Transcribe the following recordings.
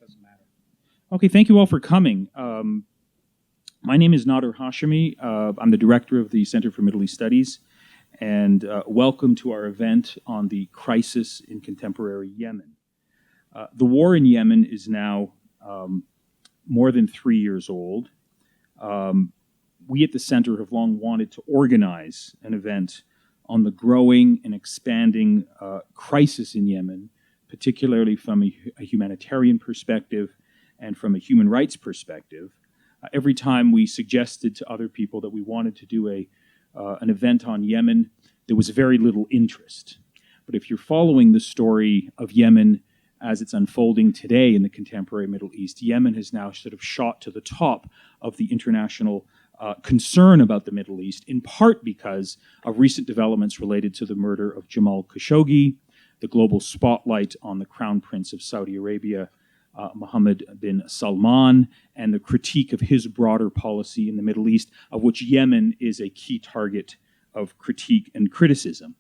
Doesn't matter. Okay, thank you all for coming. My name is Nader Hashemi. I'm the director of the Center for Middle East Studies, and welcome to our event on the crisis in contemporary Yemen. The war in Yemen is now more than 3 years old. We at the center have long wanted to organize an event on the growing and expanding crisis in Yemen, particularly from a humanitarian perspective and from a human rights perspective. Every time we suggested to other people that we wanted to do an event on Yemen, there was very little interest. But if you're following the story of Yemen as it's unfolding today in the contemporary Middle East, Yemen has now sort of shot to the top of the international concern about the Middle East, in part because of recent developments related to the murder of Jamal Khashoggi, the global spotlight on the Crown Prince of Saudi Arabia, Mohammed bin Salman, and the critique of his broader policy in the Middle East, of which Yemen is a key target of critique and criticism.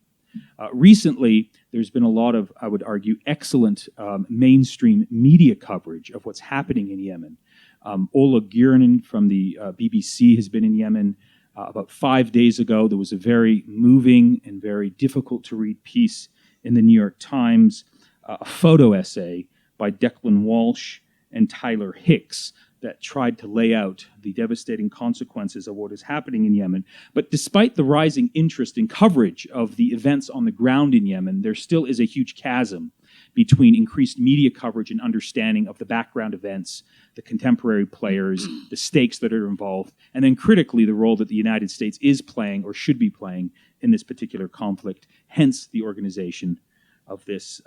Recently, there's been a lot of, I would argue, excellent mainstream media coverage of what's happening in Yemen. Ola Gurnin from the BBC has been in Yemen. About 5 days ago, there was a very moving and very difficult to read piece in the New York Times, a photo essay by Declan Walsh and Tyler Hicks that tried to lay out the devastating consequences of what is happening in Yemen. But despite the rising interest in coverage of the events on the ground in Yemen, there still is a huge chasm between increased media coverage and understanding of the background events, the contemporary players, the stakes that are involved, and then critically the role that the United States is playing or should be playing in this particular conflict, hence the organization of this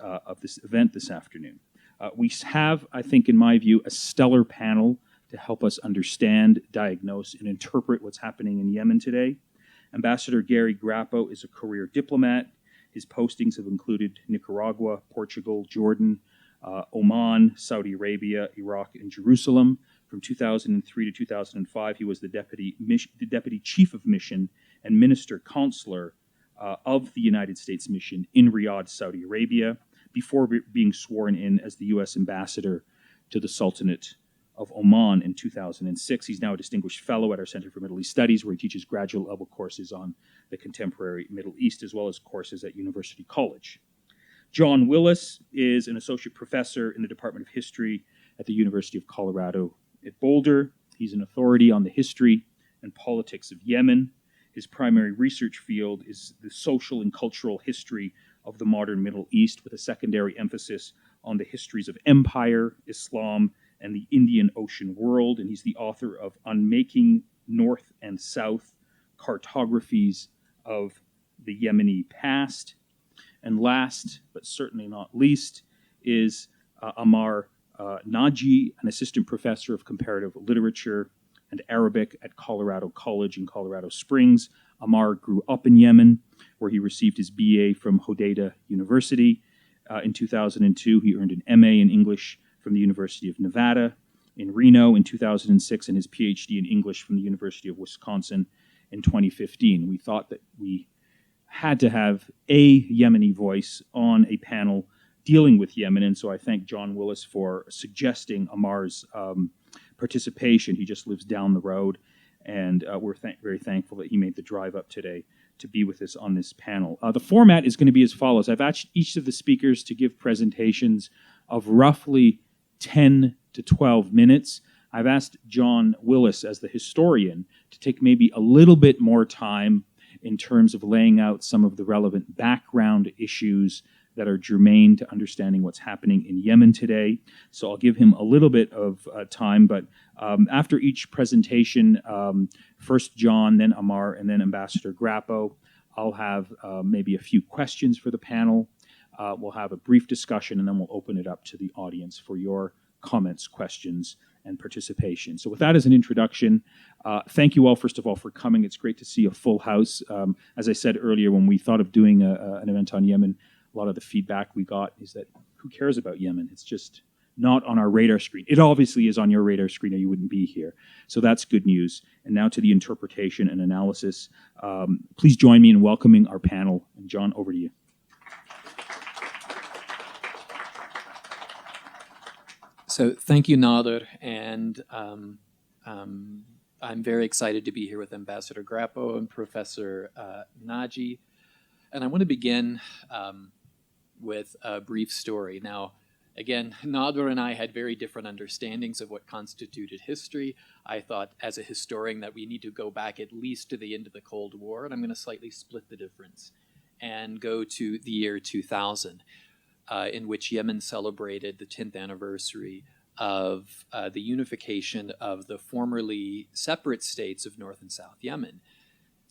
event this afternoon. We have, I think, in my view, a stellar panel to help us understand, diagnose, and interpret what's happening in Yemen today. Ambassador Gary Grappo is a career diplomat. His postings have included Nicaragua, Portugal, Jordan, Oman, Saudi Arabia, Iraq, and Jerusalem. From 2003 to 2005, he was the deputy chief of mission and minister consular of the United States mission in Riyadh, Saudi Arabia, before being sworn in as the U.S. ambassador to the Sultanate of Oman in 2006. He's now a distinguished fellow at our Center for Middle East Studies, where he teaches graduate level courses on the contemporary Middle East, as well as courses at University College. John Willis is an associate professor in the Department of History at the University of Colorado at Boulder. He's an authority on the history and politics of Yemen. His primary research field is the social and cultural history of the modern Middle East, with a secondary emphasis on the histories of empire, Islam, and the Indian Ocean world. And he's the author of Unmaking North and South, Cartographies of the Yemeni Past. And last, but certainly not least, is Ammar Naji, an assistant professor of comparative literature and Arabic at Colorado College in Colorado Springs. Ammar grew up in Yemen, where he received his BA from Hodeidah University. In 2002, he earned an MA in English from the University of Nevada in Reno in 2006, and his PhD in English from the University of Wisconsin in 2015. We thought that we had to have a Yemeni voice on a panel dealing with Yemen, and so I thank John Willis for suggesting Ammar's participation. He just lives down the road, and we're very thankful that he made the drive up today to be with us on this panel. The format is going to be as follows. I've asked each of the speakers to give presentations of roughly 10 to 12 minutes. I've asked John Willis, as the historian, to take maybe a little bit more time in terms of laying out some of the relevant background issues that are germane to understanding what's happening in Yemen today. So I'll give him a little bit of time, but after each presentation, first John, then Ammar, and then Ambassador Grappo, I'll have maybe a few questions for the panel. We'll have a brief discussion, and then we'll open it up to the audience for your comments, questions, and participation. So with that as an introduction, thank you all, first of all, for coming. It's great to see a full house. As I said earlier, when we thought of doing an event on Yemen, a lot of the feedback we got is that who cares about Yemen? It's just not on our radar screen. It obviously is on your radar screen or you wouldn't be here. So that's good news. And now to the interpretation and analysis. Please join me in welcoming our panel. And John, over to you. So thank you, Nader, and I'm very excited to be here with Ambassador Grappo and Professor Naji. And I want to begin with a brief story. Now, again, Nader and I had very different understandings of what constituted history. I thought, as a historian, that we need to go back at least to the end of the Cold War, and I'm going to slightly split the difference and go to the year 2000. In which Yemen celebrated the 10th anniversary of the unification of the formerly separate states of North and South Yemen.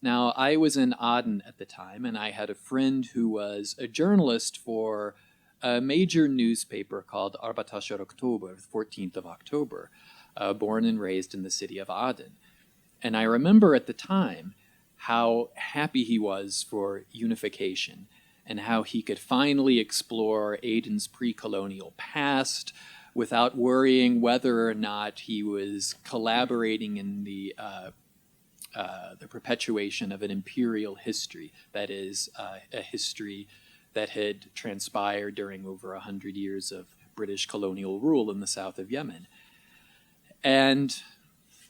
Now, I was in Aden at the time, and I had a friend who was a journalist for a major newspaper called 14 October, 14th of October, born and raised in the city of Aden. And I remember at the time how happy he was for unification, and how he could finally explore Aden's pre-colonial past without worrying whether or not he was collaborating in the perpetuation of an imperial history, that is, a history that had transpired during over 100 years of British colonial rule in the south of Yemen. And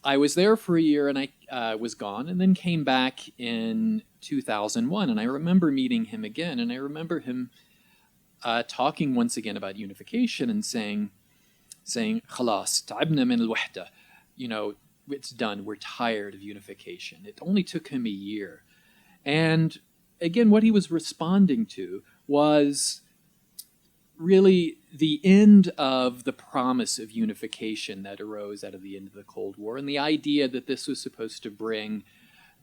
I was there for a year, and I was gone, and then came back in 2001, and I remember meeting him again, and I remember him talking once again about unification and saying, "Khalas, ta'ibna min al-wahda," you know, it's done. We're tired of unification. It only took him a year, and again, what he was responding to was really the end of the promise of unification that arose out of the end of the Cold War, and the idea that this was supposed to bring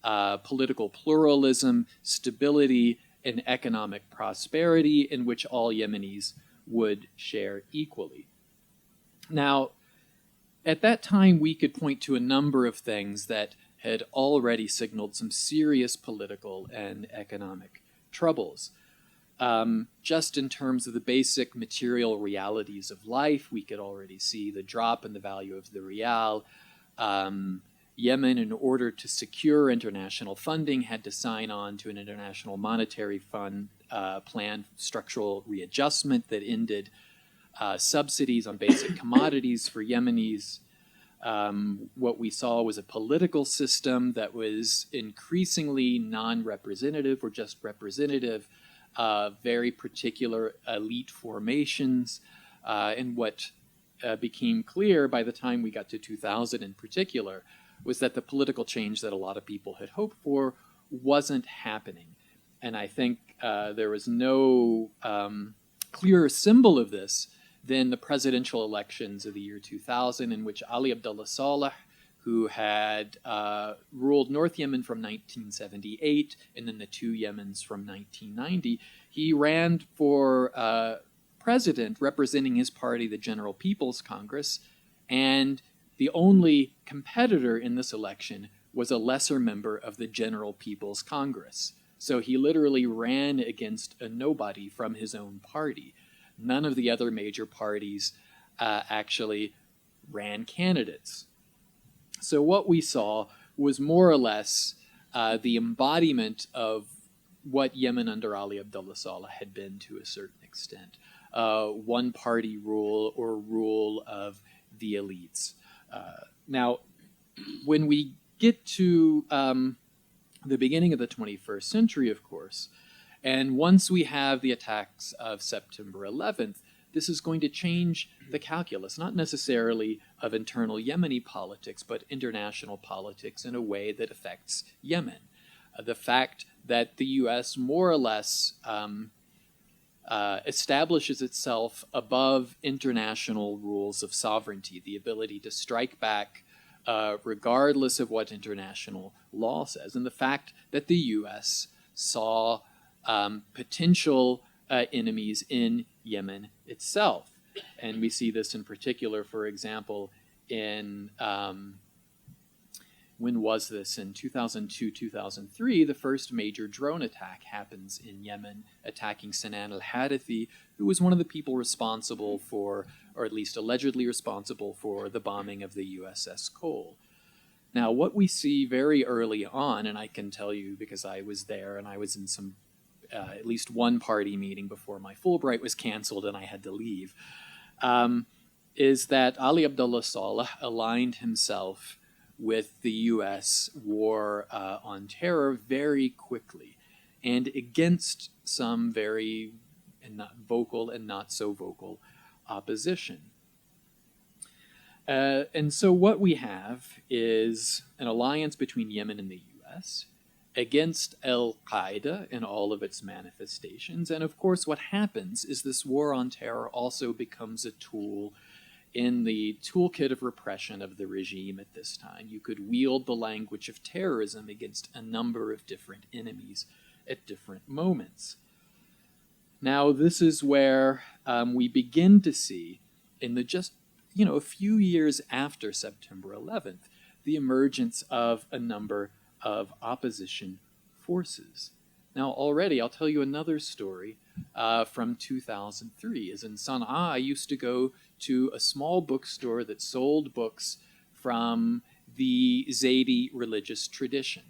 political pluralism, stability, and economic prosperity in which all Yemenis would share equally. Now, at that time, we could point to a number of things that had already signaled some serious political and economic troubles. Just in terms of the basic material realities of life, we could already see the drop in the value of the rial. Yemen, in order to secure international funding, had to sign on to an International Monetary Fund plan structural readjustment that ended subsidies on basic commodities for Yemenis. What we saw was a political system that was increasingly non-representative or just representative of very particular elite formations. And what became clear by the time we got to 2000 in particular was that the political change that a lot of people had hoped for wasn't happening. And I think there was no clearer symbol of this than the presidential elections of the year 2000, in which Ali Abdullah Saleh, who had ruled North Yemen from 1978 and then the two Yemens from 1990, he ran for president representing his party, the General People's Congress, and the only competitor in this election was a lesser member of the General People's Congress. So he literally ran against a nobody from his own party. None of the other major parties actually ran candidates. So what we saw was more or less the embodiment of what Yemen under Ali Abdullah Saleh had been to a certain extent. One-party rule or rule of the elites. Now, when we get to the beginning of the 21st century, of course, and once we have the attacks of September 11th, this is going to change the calculus, not necessarily of internal Yemeni politics, but international politics in a way that affects Yemen. The fact that the U.S. more or less establishes itself above international rules of sovereignty, the ability to strike back regardless of what international law says, and the fact that the U.S. saw potential enemies in Yemen itself. And we see this in particular, for example, in, when was this? In 2002, 2003, the first major drone attack happens in Yemen, attacking Sinan al-Harithi, who was one of the people responsible for, or at least allegedly responsible for, the bombing of the USS Cole. Now, what we see very early on, and I can tell you because I was there and I was in some at least one party meeting before my Fulbright was canceled and I had to leave. is that Ali Abdullah Saleh aligned himself with the U.S. war on terror very quickly, and against some very not vocal and not so vocal opposition. And so what we have is an alliance between Yemen and the U.S. against al-Qaeda in all of its manifestations. And of course, what happens is this war on terror also becomes a tool in the toolkit of repression of the regime at this time. You could wield the language of terrorism against a number of different enemies at different moments. Now, this is where we begin to see, in the just a few years after September 11th, the emergence of a number of opposition forces. Now, already, I'll tell you another story from 2003. As in Sana'a, I used to go to a small bookstore that sold books from the Zaidi religious tradition.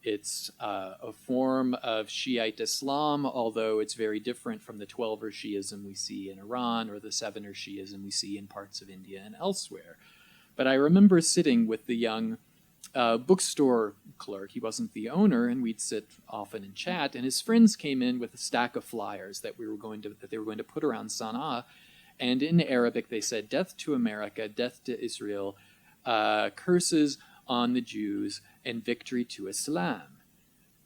It's a form of Shiite Islam, although it's very different from the Twelver Shiism we see in Iran or the Sevener Shiism we see in parts of India and elsewhere. But I remember sitting with the young bookstore clerk. He wasn't the owner, and we'd sit often and chat. And his friends came in with a stack of flyers that they were going to put around Sana'a. And in Arabic, they said, "Death to America, death to Israel, curses on the Jews, and victory to Islam."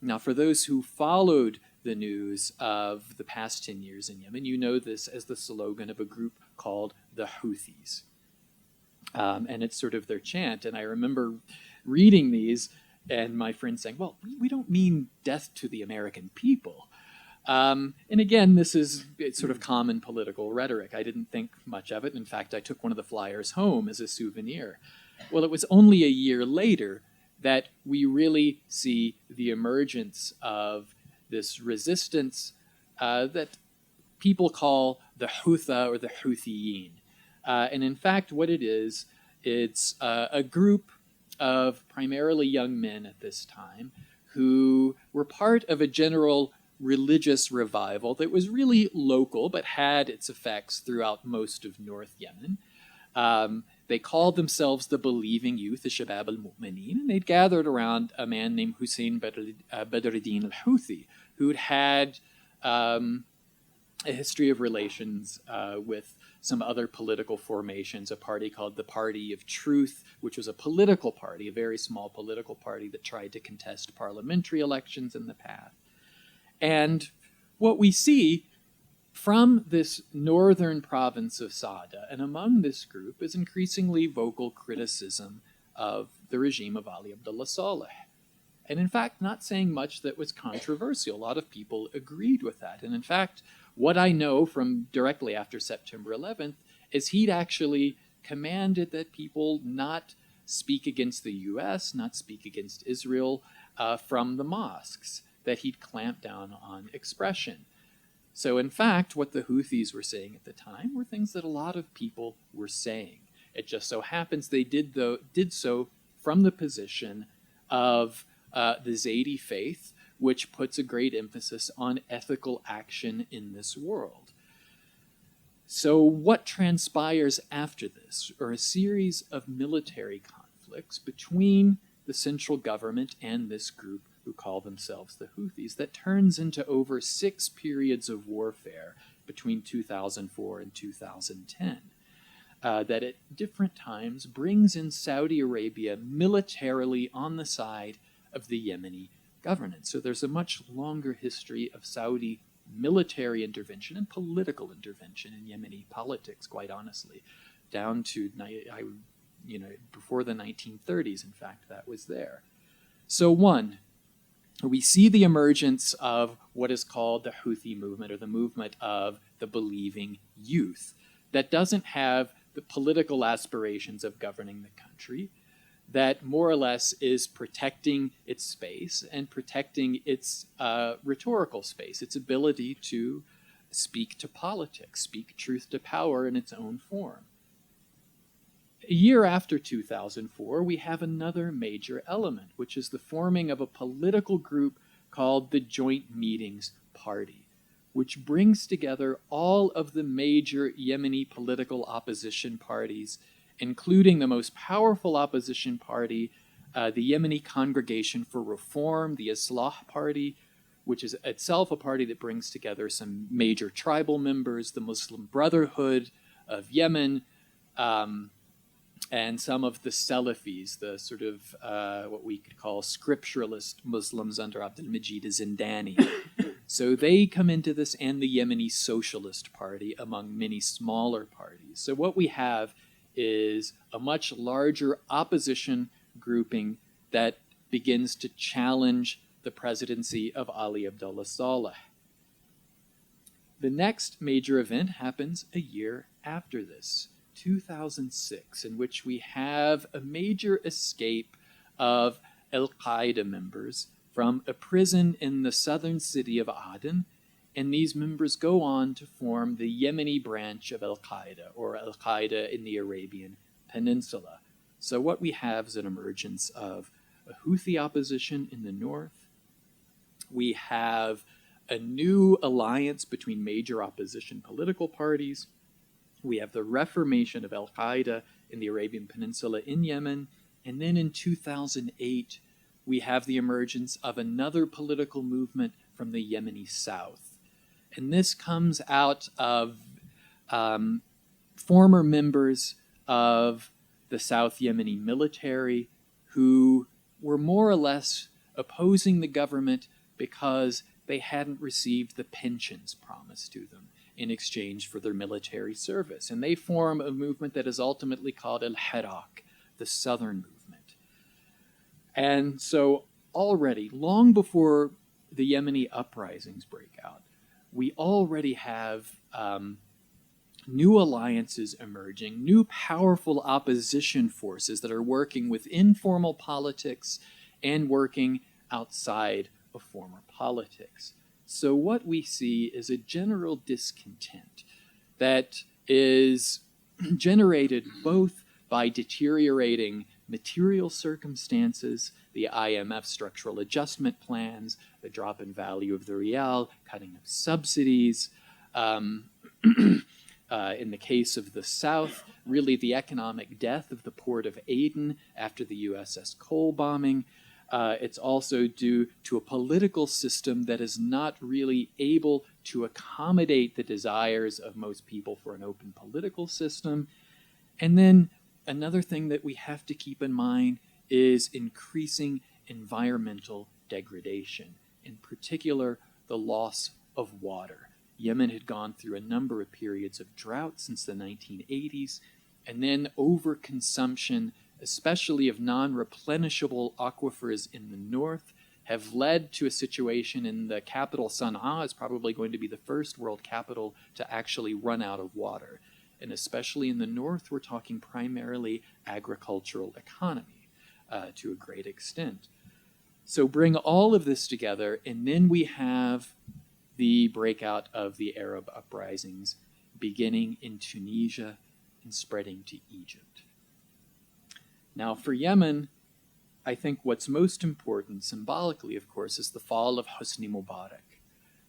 Now, for those who followed the news of the past 10 years in Yemen, you know this as the slogan of a group called the Houthis. And it's sort of their chant. And I remember reading these and my friends saying, well, we don't mean death to the American people. And again, it's sort of common political rhetoric. I didn't think much of it. In fact, I took one of the flyers home as a souvenir. Well, it was only a year later that we really see the emergence of this resistance that people call the Houthi or the Houthiyin. And in fact, what it is, it's a group of primarily young men at this time who were part of a general religious revival that was really local but had its effects throughout most of North Yemen. They called themselves the Believing Youth, the Shabab al-Mu'mineen, and they'd gathered around a man named Hussein Badruddin al-Houthi, who'd had a history of relations with some other political formations, a party called the Party of Truth, which was a political party, a very small political party that tried to contest parliamentary elections in the past. And what we see from this northern province of Saada, and among this group, is increasingly vocal criticism of the regime of Ali Abdullah Saleh. And in fact, not saying much that was controversial. A lot of people agreed with that. And in fact, what I know from directly after September 11th is he'd actually commanded that people not speak against the U.S., not speak against Israel from the mosques, that he'd clamp down on expression. So in fact, what the Houthis were saying at the time were things that a lot of people were saying. It just so happens they did so from the position of the Zaidi faith, which puts a great emphasis on ethical action in this world. So what transpires after this are a series of military conflicts between the central government and this group who call themselves the Houthis that turns into over 6 periods of warfare between 2004 and 2010 that at different times brings in Saudi Arabia militarily on the side of the Yemeni governance. So there's a much longer history of Saudi military intervention and political intervention in Yemeni politics, quite honestly, down to before the 1930s. In fact, that was there. So we see the emergence of what is called the Houthi movement, or the movement of the believing youth, that doesn't have the political aspirations of governing the country, that more or less is protecting its space and protecting its rhetorical space, its ability to speak to politics, speak truth to power in its own form. A year after 2004, we have another major element, which is the forming of a political group called the Joint Meetings Party, which brings together all of the major Yemeni political opposition parties, including the most powerful opposition party, the Yemeni Congregation for Reform, the Islah Party, which is itself a party that brings together some major tribal members, the Muslim Brotherhood of Yemen, and some of the Salafis, the sort of what we could call scripturalist Muslims under Abdel-Majid Zindani. So they come into this, and the Yemeni Socialist Party, among many smaller parties. So what we have is a much larger opposition grouping that begins to challenge the presidency of Ali Abdullah Saleh. The next major event happens a year after this, 2006, in which we have a major escape of Al-Qaeda members from a prison in the southern city of Aden, and these members go on to form the Yemeni branch of Al-Qaeda, or Al-Qaeda in the Arabian Peninsula. So what we have is an emergence of a Houthi opposition in the north. We have a new alliance between major opposition political parties. We have the reformation of Al-Qaeda in the Arabian Peninsula in Yemen. And then in 2008, we have the emergence of another political movement from the Yemeni south. And this comes out of former members of the South Yemeni military who were more or less opposing the government because they hadn't received the pensions promised to them in exchange for their military service. And they form a movement that is ultimately called Al-Hirak, the Southern Movement. And so already, long before the Yemeni uprisings break out, we already have new alliances emerging, new powerful opposition forces that are working with informal politics and working outside of former politics. So what we see is a general discontent that is generated both by deteriorating material circumstances, the IMF structural adjustment plans, the drop in value of the rial, cutting of subsidies. In the case of the South, really the economic death of the port of Aden after the USS Cole bombing. It's also due to a political system that is not really able to accommodate the desires of most people for an open political system. And then another thing that we have to keep in mind is increasing environmental degradation, in particular, the loss of water. Yemen had gone through a number of periods of drought since the 1980s, and then overconsumption, especially of non-replenishable aquifers in the north, have led to a situation in the capital. Sana'a is probably going to be the first world capital to actually run out of water. And especially in the north, we're talking primarily agricultural economy to a great extent. So bring all of this together, and then we have the breakout of the Arab uprisings beginning in Tunisia and spreading to Egypt. Now for Yemen, I think what's most important, symbolically of course, is the fall of Hosni Mubarak,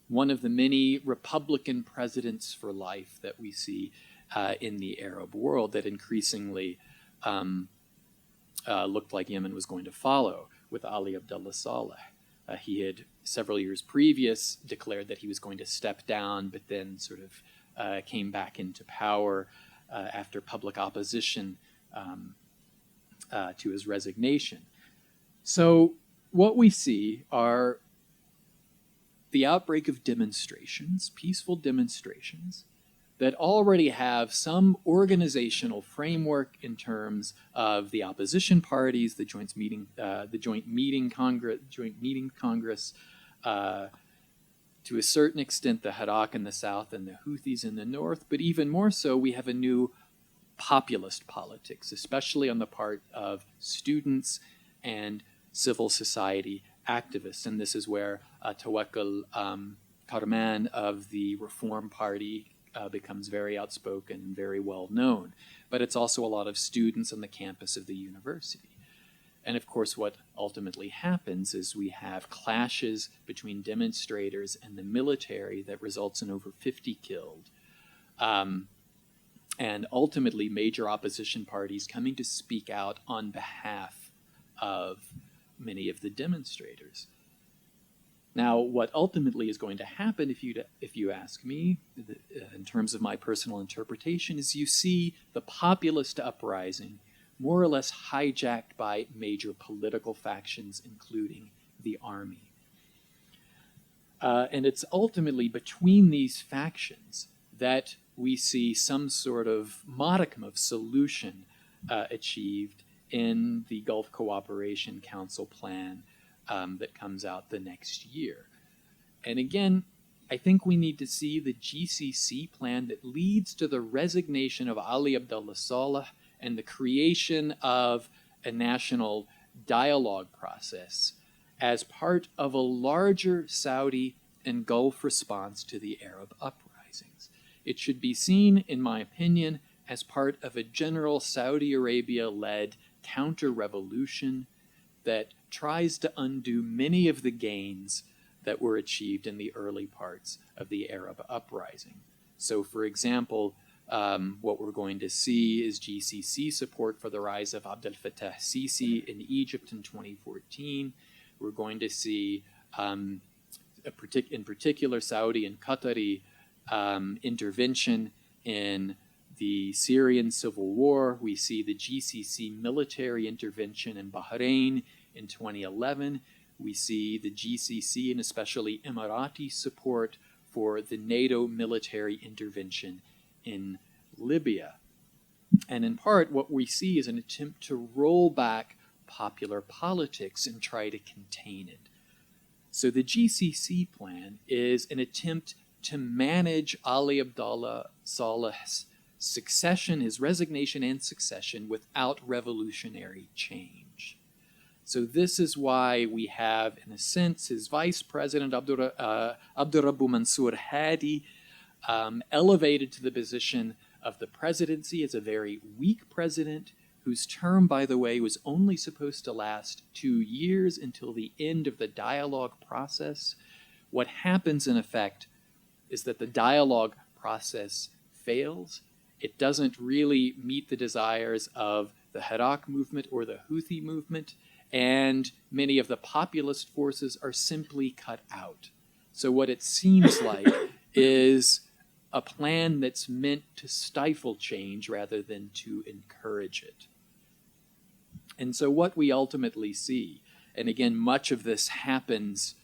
one of the many Republican presidents for life that we see in the Arab world that increasingly looked like Yemen was going to follow with Ali Abdullah Saleh. He had several years previous declared that he was going to step down, but then sort of came back into power after public opposition to his resignation. So what we see are the outbreak of demonstrations, peaceful demonstrations, that already have some organizational framework in terms of the opposition parties, the joint meeting Congress, to a certain extent the Hirak in the south and the Houthis in the north, but even more so we have a new populist politics, especially on the part of students and civil society activists. And this is where Tawakkul Karman of the Reform Party becomes very outspoken and very well known. But it's also a lot of students on the campus of the university. And of course, what ultimately happens is we have clashes between demonstrators and the military that results in over 50 killed. And ultimately, major opposition parties coming to speak out on behalf of many of the demonstrators. Now, what ultimately is going to happen, if you ask me, in terms of my personal interpretation, is you see the populist uprising more or less hijacked by major political factions, including the army. And it's ultimately between these factions that we see some sort of modicum of solution achieved in the Gulf Cooperation Council plan that comes out the next year. And again, I think we need to see the GCC plan that leads to the resignation of Ali Abdullah Saleh and the creation of a national dialogue process as part of a larger Saudi and Gulf response to the Arab uprisings. It should be seen, in my opinion, as part of a general Saudi Arabia-led counter-revolution that tries to undo many of the gains that were achieved in the early parts of the Arab uprising. So, for example, what we're going to see is GCC support for the rise of Abdel Fattah Sisi in Egypt in 2014. We're going to see, in particular, Saudi and Qatari intervention in the Syrian civil war. We see the GCC military intervention in Bahrain in 2011. We see the GCC and especially Emirati support for the NATO military intervention in Libya. And in part, what we see is an attempt to roll back popular politics and try to contain it. So the GCC plan is an attempt to manage Ali Abdullah Saleh's succession, his resignation and succession, without revolutionary change. So this is why we have, in a sense, his vice president, Abdurrabbu Mansour Hadi, elevated to the position of the presidency as a very weak president, whose term, by the way, was only supposed to last 2 years until the end of the dialogue process. What happens, in effect, is that the dialogue process fails. It doesn't really meet the desires of the Hirak movement or the Houthi movement, and many of the populist forces are simply cut out. So what it seems like is a plan that's meant to stifle change rather than to encourage it. And so what we ultimately see, and again, much of this happens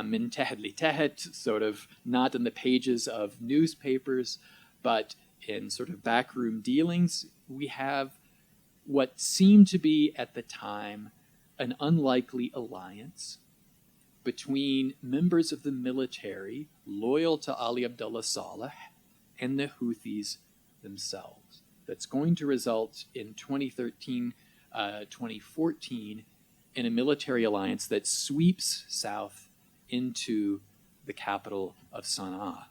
min tehet li tehet, sort of not in the pages of newspapers, but in sort of backroom dealings, we have what seemed to be at the time an unlikely alliance between members of the military loyal to Ali Abdullah Saleh and the Houthis themselves. That's going to result in 2013, 2014 in a military alliance that sweeps south into the capital of Sana'a.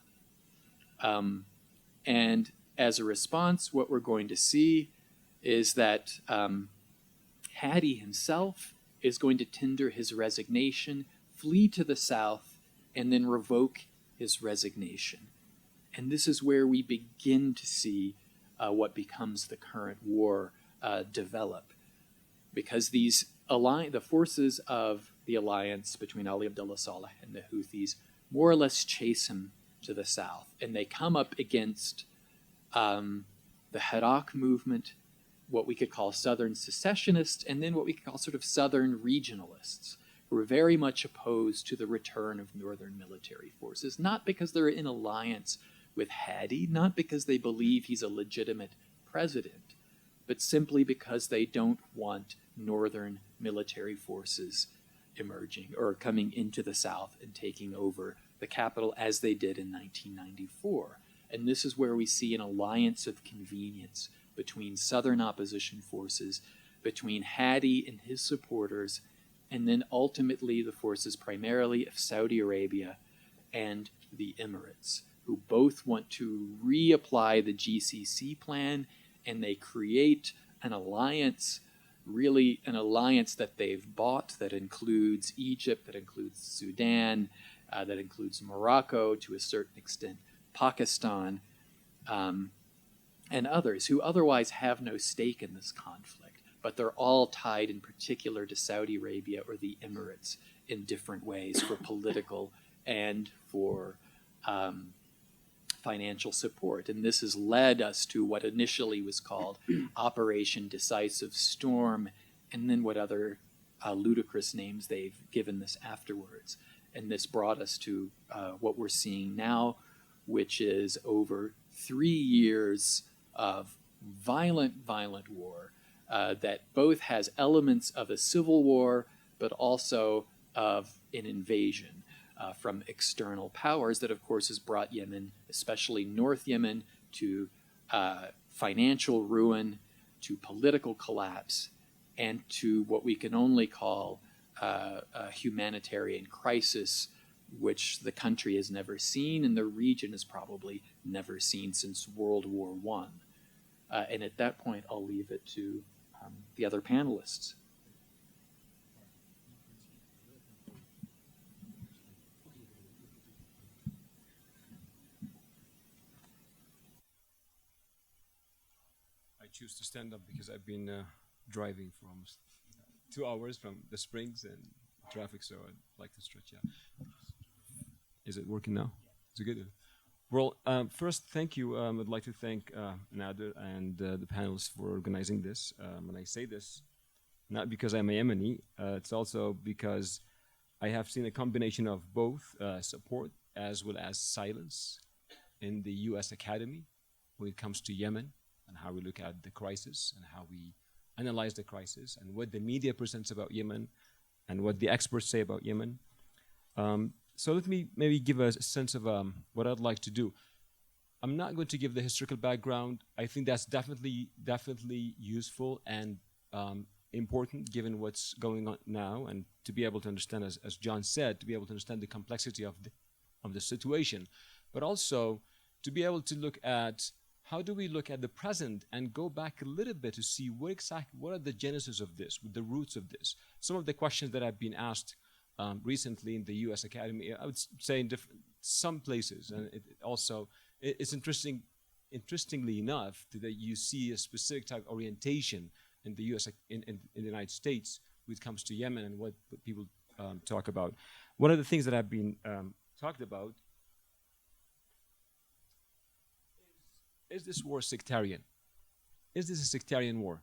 And as a response, what we're going to see is that Hadi himself is going to tender his resignation, flee to the south, and then revoke his resignation. And this is where we begin to see what becomes the current war develop. Because the forces of the alliance between Ali Abdullah Saleh and the Houthis more or less chase him to the south. And they come up against the Hirak movement, what we could call Southern secessionists, and then what we could call sort of Southern regionalists, who are very much opposed to the return of Northern military forces, not because they're in alliance with Hadi, not because they believe he's a legitimate president, but simply because they don't want Northern military forces emerging or coming into the South and taking over the capital as they did in 1994. And this is where we see an alliance of convenience between Southern opposition forces, between Hadi and his supporters, and then ultimately the forces primarily of Saudi Arabia and the Emirates, who both want to reapply the GCC plan, and they create an alliance really an alliance that they've bought that includes Egypt, that includes Sudan, that includes Morocco, to a certain extent Pakistan, and others who otherwise have no stake in this conflict, but they're all tied in particular to Saudi Arabia or the Emirates in different ways for political and for financial support. And this has led us to what initially was called Operation Decisive Storm, and then what other ludicrous names they've given this afterwards. And this brought us to what we're seeing now, which is over 3 years of violent war that both has elements of a civil war, but also of an invasion from external powers that, of course, has brought Yemen, especially North Yemen, to financial ruin, to political collapse, and to what we can only call a humanitarian crisis, which the country has never seen and the region has probably never seen since World War I. And at that point, I'll leave it to the other panelists. I choose to stand up because I've been driving for almost 2 hours from the Springs and traffic, so I'd like to stretch out. Is it working now? Is it good? Well, first, thank you. I'd like to thank Nader and the panelists for organizing this. And I say this not because I'm a Yemeni, it's also because I have seen a combination of both support as well as silence in the U.S. Academy when it comes to Yemen and how we look at the crisis and how we analyze the crisis and what the media presents about Yemen and what the experts say about Yemen. So let me maybe give a sense of what I'd like to do. I'm not going to give the historical background. I think that's definitely useful and important given what's going on now, and to be able to understand, as John said, to be able to understand the complexity of the situation, but also to be able to look at how do we look at the present and go back a little bit to see what are the genesis of this, the roots of this. Some of the questions that have been asked recently in the U.S. Academy, I would say in some places, and it's interestingly enough that you see a specific type of orientation in the U.S. in the United States when it comes to Yemen and what people talk about. One of the things that have been talked about is this war sectarian? Is this a sectarian war?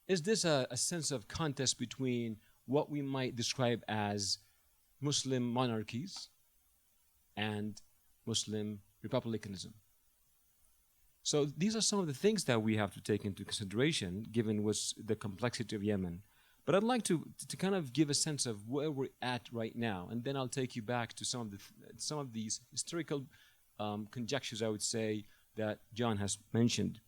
Is this a sense of contest between what we might describe as Muslim monarchies and Muslim republicanism? So these are some of the things that we have to take into consideration given what's the complexity of Yemen. But I'd like to kind of give a sense of where we're at right now, and then I'll take you back to some of these historical conjectures, I would say, that John has mentioned.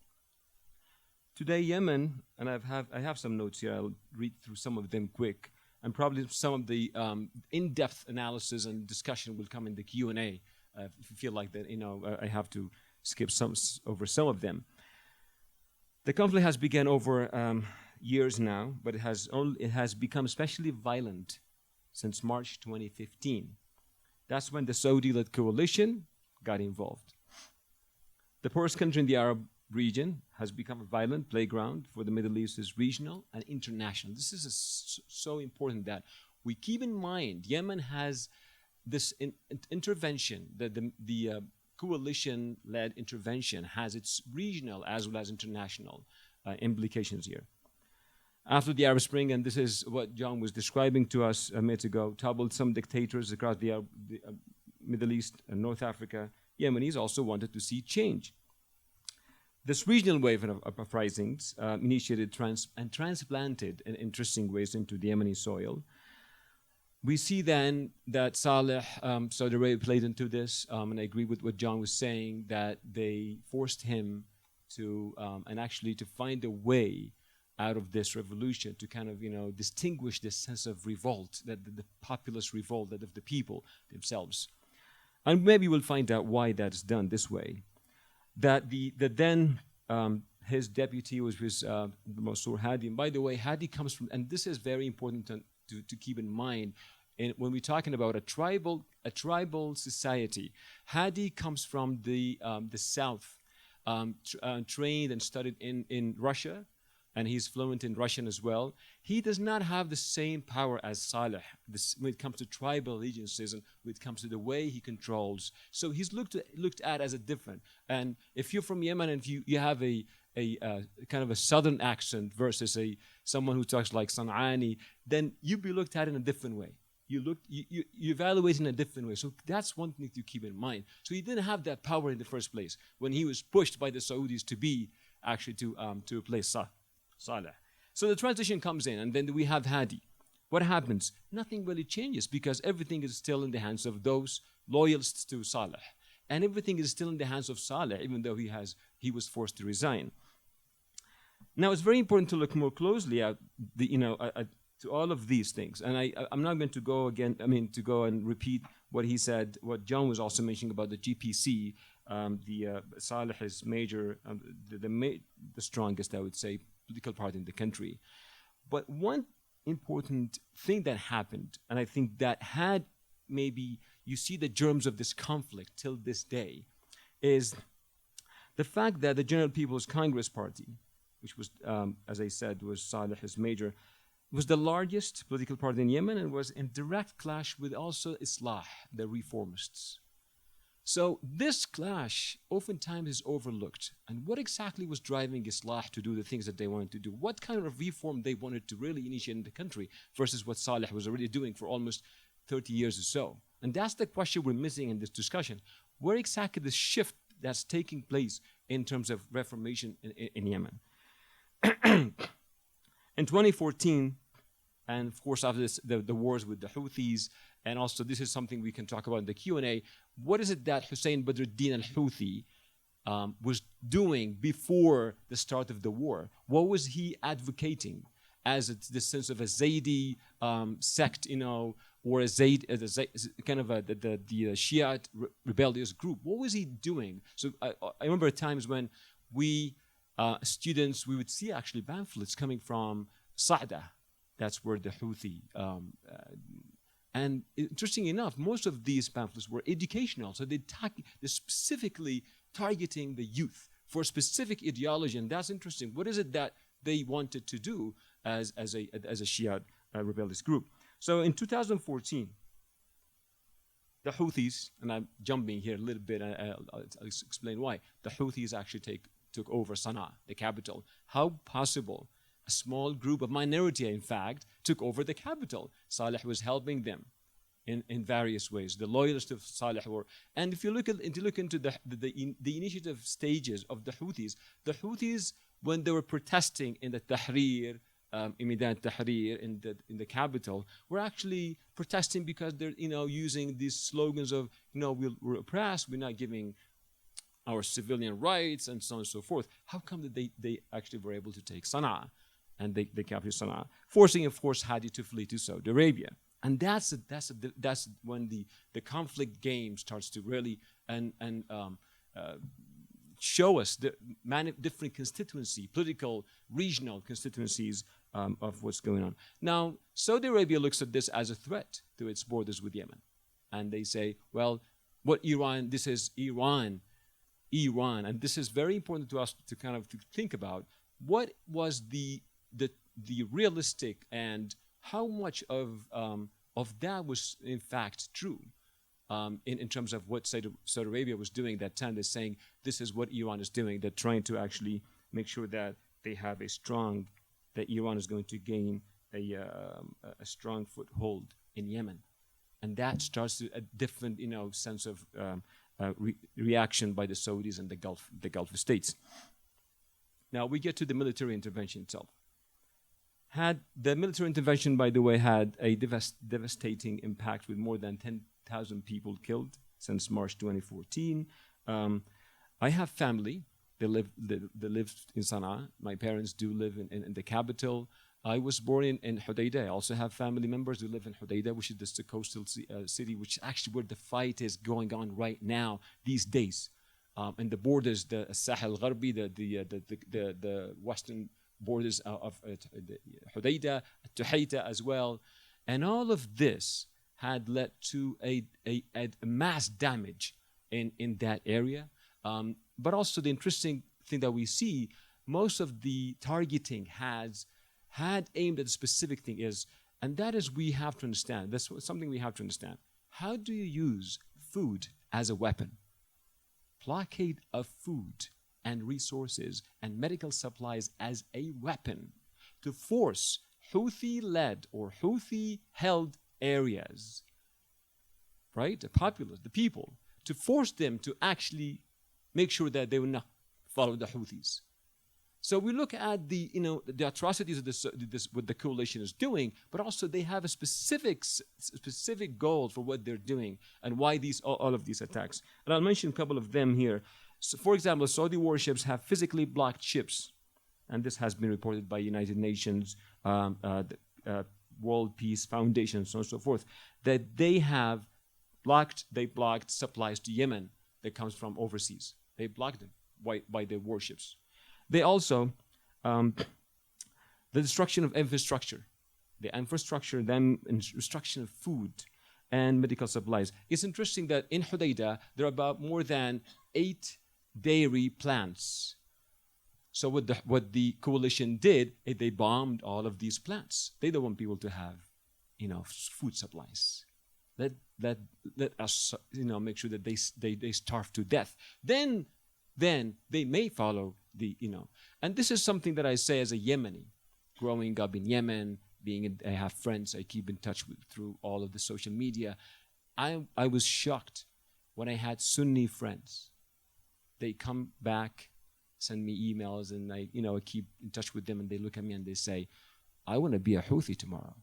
Today, Yemen, and I have some notes here. I'll read through some of them quick, and probably some of the in-depth analysis and discussion will come in the Q&A. If you feel like that, I have to skip over some of them. The conflict has begun over years now, but it has become especially violent since March 2015. That's when the Saudi-led coalition got involved. The poorest country in the Arab region has become a violent playground for the Middle East's regional and international. This is so important that we keep in mind Yemen has this intervention, the coalition-led intervention has its regional as well as international implications here. After the Arab Spring, and this is what John was describing to us a minute ago, toppled some dictators across the Middle East and North Africa, Yemenis also wanted to see change. This regional wave of uprisings initiated and transplanted in interesting ways into the Yemeni soil. We see then that Saudi Arabia played into this, and I agree with what John was saying, that they forced him to, and actually to find a way out of this revolution to kind of, distinguish this sense of revolt, that the populist revolt, that of the people themselves. And maybe we'll find out why that is done this way. That the then his deputy was Mansour Hadi. And by the way, Hadi comes from, and this is very important to keep in mind, when we're talking about a tribal society. Hadi comes from the south, trained and studied in Russia, and he's fluent in Russian as well. He does not have the same power as Saleh when it comes to tribal allegiances and when it comes to the way he controls. So he's looked at as a different. And if you're from Yemen and if you have a kind of a southern accent versus someone who talks like San'ani, then you'd be looked at in a different way. You evaluate in a different way. So that's one thing to keep in mind. So he didn't have that power in the first place when he was pushed by the Saudis to be actually to replace Saleh. So the transition comes in, and then we have Hadi. What happens? Nothing really changes because everything is still in the hands of those loyalists to Saleh, and everything is still in the hands of Saleh, even though he was forced to resign. Now it's very important to look more closely at to all of these things, and I'm not going to go again. To go and repeat what he said, what John was also mentioning about the GPC, Saleh's major, the strongest, I would say, political party in the country. But one important thing that happened, and I think that had maybe you see the germs of this conflict till this day, is the fact that the General People's Congress Party, which was, as I said, was Saleh's major, was the largest political party in Yemen and was in direct clash with also Islah, the reformists. So this clash oftentimes is overlooked. And what exactly was driving Islah to do the things that they wanted to do? What kind of reform they wanted to really initiate in the country versus what Saleh was already doing for almost 30 years or so? And that's the question we're missing in this discussion. Where exactly the shift that's taking place in terms of reformation in Yemen? In 2014, and of course after this, the wars with the Houthis, and also this is something we can talk about in the Q&A, what is it that Hussein Badruddin al-Houthi was doing before the start of the war? What was he advocating as the sense of a Zaydi sect, or a Zayd, kind of the Shiite rebellious group? What was he doing? So I remember times when we students, we would see actually pamphlets coming from Sa'da. That's where the Houthi, and interesting enough, most of these pamphlets were educational. So they're specifically targeting the youth for a specific ideology, and that's interesting. What is it that they wanted to do as a Shiite rebellious group? So in 2014, the Houthis, and I'm jumping here a little bit, I'll explain why. The Houthis actually took over Sana'a, the capital. How possible? A small group of minority, in fact, took over the capital. Saleh was helping them in various ways. The loyalists of Saleh were, and if you look into the initiative stages of the Houthis, when they were protesting in the Tahrir, Imidan Tahrir in the capital, were actually protesting because they're using these slogans of we're oppressed, we're not giving our civilian rights, and so on and so forth. How come that they actually were able to take Sana'a? And they captured Sana'a, forcing, of course, Hadi to flee to Saudi Arabia. And that's when the conflict game starts to really show us the different political, regional constituencies of what's going on. Now, Saudi Arabia looks at this as a threat to its borders with Yemen. And they say, well, this is Iran, and this is very important to us to kind of to think about. What was the realistic, and how much of that was in fact true in terms of what Saudi Arabia was doing that time? They're saying this is what Iran is doing. They're trying to actually make sure that they have that Iran is going to gain a strong foothold in Yemen, and that starts a different sense of reaction by the Saudis and the Gulf states. Now we get to the military intervention itself. The military intervention, by the way, had a devastating impact with more than 10,000 people killed since March 2014. I have family. They live in Sana'a. My parents do live in the capital. I was born in Hodeidah. I also have family members who live in Hodeidah, which is the coastal city, which is actually where the fight is going on right now these days. and the borders, the Sahel Gharbi, the western borders of Hudaydah, Tuhaita as well. And all of this had led to a mass damage in that area. But also the interesting thing that we see, most of the targeting had aimed at a specific thing is, and that is we have to understand, that's something we have to understand. How do you use food as a weapon? Blockade of food and resources and medical supplies as a weapon to force Houthi-led or Houthi-held areas, right? The populace, the people, to force them to actually make sure that they will not follow the Houthis. So we look at the atrocities of this what the coalition is doing, but also they have a specific goal for what they're doing and why all of these attacks. And I'll mention a couple of them here. So, for example, Saudi warships have physically blocked ships, and this has been reported by United Nations, World Peace Foundation, and so on and so forth, that they blocked supplies to Yemen that comes from overseas. They blocked them by their warships. They also, the destruction of infrastructure, then destruction of food and medical supplies. It's interesting that in Hudaydah, there are about more than 8 dairy plants. So what the coalition did is they bombed all of these plants. They don't want people to have, food supplies. Let us, make sure that they starve to death. Then they may follow and this is something that I say as a Yemeni, growing up in Yemen, I have friends I keep in touch with through all of the social media. I was shocked when I had Sunni friends. They come back, send me emails, and I keep in touch with them, and they look at me and they say, I want to be a Houthi tomorrow.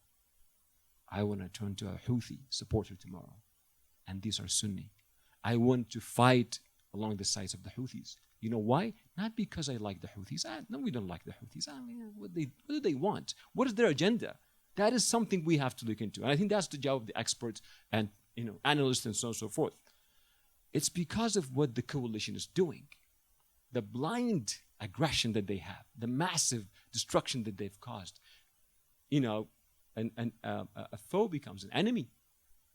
I want to turn to a Houthi supporter tomorrow. And these are Sunni. I want to fight along the sides of the Houthis. You know why? Not because I like the Houthis. No, we don't like the Houthis. What do they want? What is their agenda? That is something we have to look into. And I think that's the job of the experts and analysts and so on and so forth. It's because of what the coalition is doing. The blind aggression that they have, the massive destruction that they've caused. A foe becomes an enemy,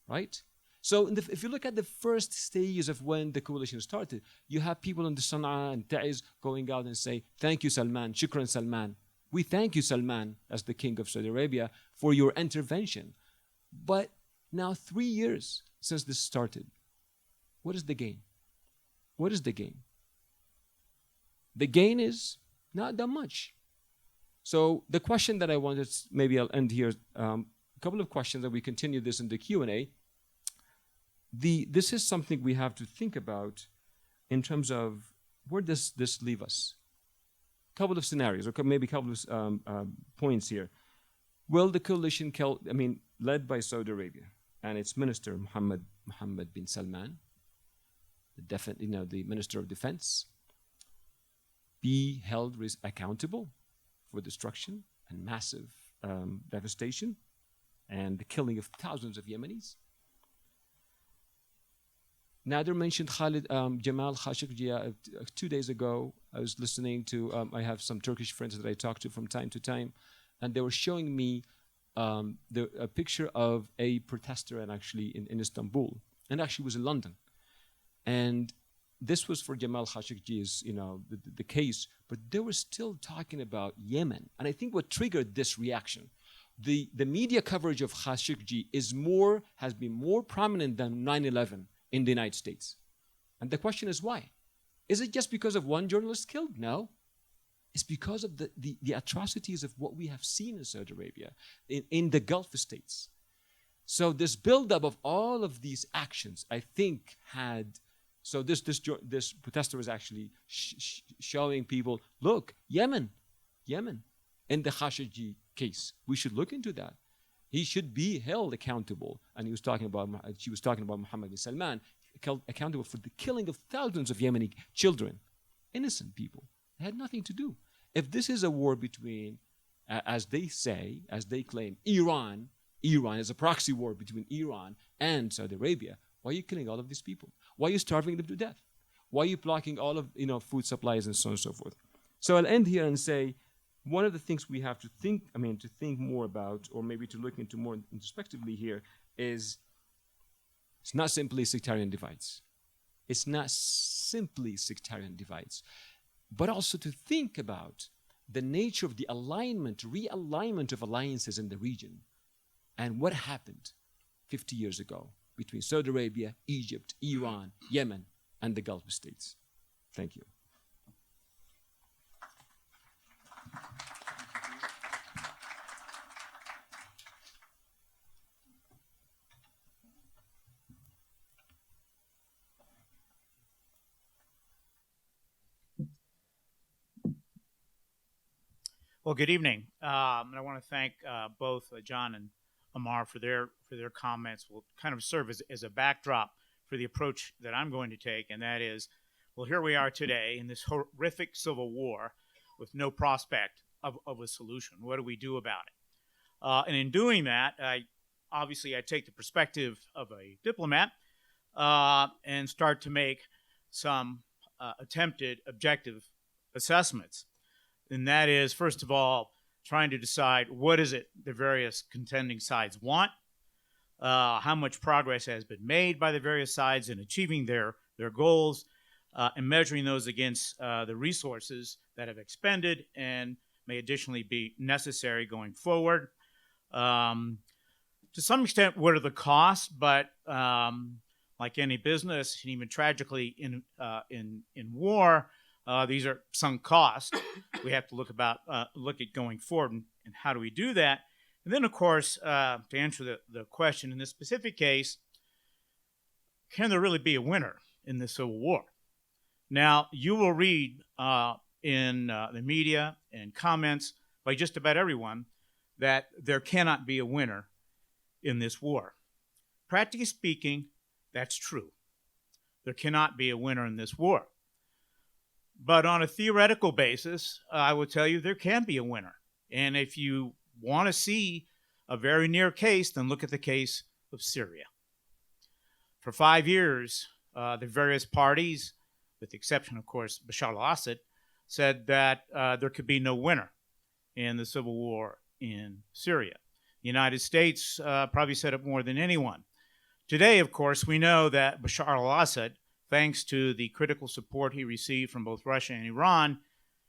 right? So if you look at the first stages of when the coalition started, you have people in the Sana'a and Ta'iz going out and say, thank you, Salman, shukran, Salman. We thank you, Salman, as the king of Saudi Arabia, for your intervention. But now 3 years since this started, what is the gain? What is the gain? The gain is not that much. So the question that I wanted, maybe I'll end here, a couple of questions that we continue this in the Q&A. This is something we have to think about in terms of where does this leave us? A couple of scenarios, or maybe a couple of points here. Will the coalition, led by Saudi Arabia and its minister, Mohammed bin Salman, the Minister of Defense, be held accountable for destruction and massive devastation and the killing of thousands of Yemenis? Nader mentioned Jamal Khashoggi 2 days ago. I was listening to, I have some Turkish friends that I talk to from time to time, and they were showing me a picture of a protester and actually in Istanbul, and actually was in London. And this was for Jamal Khashoggi's, the case, but they were still talking about Yemen. And I think what triggered this reaction, the media coverage of Khashoggi has been more prominent than 9/11 in the United States. And the question is why? Is it just because of one journalist killed? No. It's because of the atrocities of what we have seen in Saudi Arabia, in the Gulf states. So this buildup of all of these actions, I think so this protester was actually showing people, look, Yemen, in the Khashoggi case, we should look into that. He should be held accountable. And she was talking about Mohammed bin Salman, accountable for the killing of thousands of Yemeni children, innocent people. They had nothing to do. If this is a war between, as they claim, Iran is a proxy war between Iran and Saudi Arabia, why are you killing all of these people? Why are you starving them to death? Why are you blocking all of food supplies and so on and so forth? So I'll end here and say one of the things we have to think more about, or maybe to look into more introspectively here, is it's not simply sectarian divides. It's not simply sectarian divides, but also to think about the nature of the realignment of alliances in the region and what happened 50 years ago between Saudi Arabia, Egypt, Iran, Yemen, and the Gulf states. Thank you. Well, good evening. And I want to thank both John and Ammar for their comments. Will kind of serve as a backdrop for the approach that I'm going to take, and that is, well, here we are today in this horrific civil war with no prospect of a solution. What do we do about it? And in doing that, I take the perspective of a diplomat and start to make some attempted objective assessments. And that is, first of all, trying to decide what is it the various contending sides want, how much progress has been made by the various sides in achieving their goals, and measuring those against the resources that have expended and may additionally be necessary going forward. To some extent, what are the costs? But like any business, and even tragically in war, these are sunk costs. We have to look at going forward and how do we do that. And then, of course, to answer the question in this specific case, can there really be a winner in this civil war? Now, you will read in the media and comments by just about everyone that there cannot be a winner in this war. Practically speaking, that's true. There cannot be a winner in this war. But on a theoretical basis, I will tell you there can be a winner. And if you want to see a very near case, then look at the case of Syria. For 5 years, the various parties, with the exception, of course, Bashar al-Assad, said that there could be no winner in the civil war in Syria. The United States probably said it more than anyone. Today, of course, we know that Bashar al-Assad, thanks to the critical support he received from both Russia and Iran,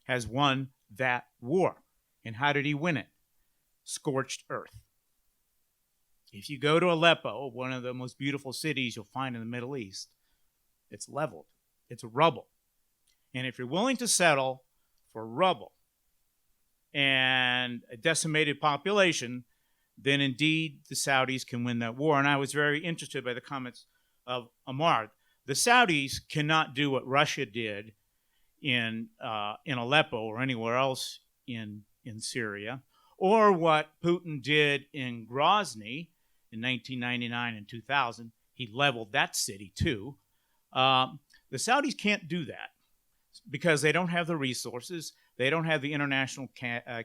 has won that war. And how did he win it? Scorched earth. If you go to Aleppo, one of the most beautiful cities you'll find in the Middle East, it's leveled. It's rubble. And if you're willing to settle for rubble and a decimated population, then indeed the Saudis can win that war. And I was very interested by the comments of Ammar. The Saudis cannot do what Russia did in Aleppo or anywhere else in Syria, or what Putin did in Grozny in 1999 and 2000. He leveled that city too. The Saudis can't do that because they don't have the resources. They don't have the international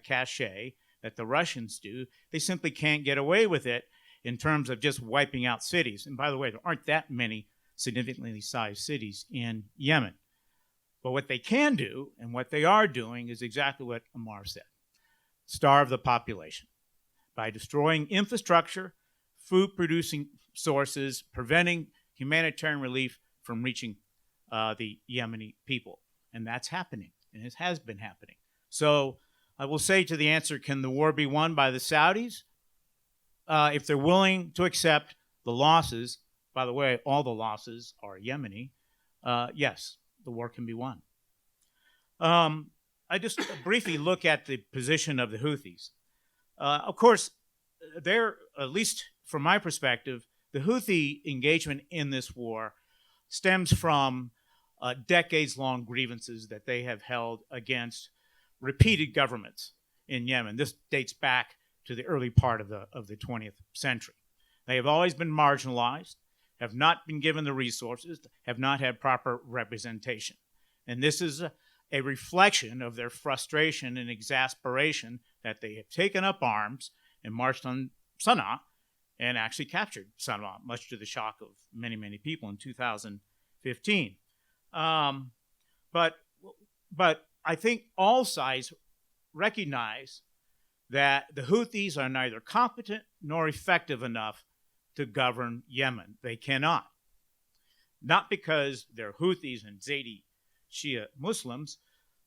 cachet that the Russians do. They simply can't get away with it in terms of just wiping out cities. And by the way, there aren't that many significantly sized cities in Yemen. But what they can do, and what they are doing, is exactly what Ammar said. Starve the population by destroying infrastructure, food-producing sources, preventing humanitarian relief from reaching the Yemeni people. And that's happening, and it has been happening. So I will say to the answer, can the war be won by the Saudis? If they're willing to accept the losses, by the way, all the losses are Yemeni, yes, the war can be won. I just briefly look at the position of the Houthis. Of course, they're, at least from my perspective, the Houthi engagement in this war stems from decades-long grievances that they have held against repeated governments in Yemen. This dates back to the early part of the 20th century. They have always been marginalized, have not been given the resources, have not had proper representation. And this is a reflection of their frustration and exasperation that they have taken up arms and marched on Sana'a and actually captured Sana'a, much to the shock of many, many people in 2015. Um, but I think all sides recognize that the Houthis are neither competent nor effective enough to govern Yemen. They cannot. Not because they're Houthis and Zaidi Shia Muslims,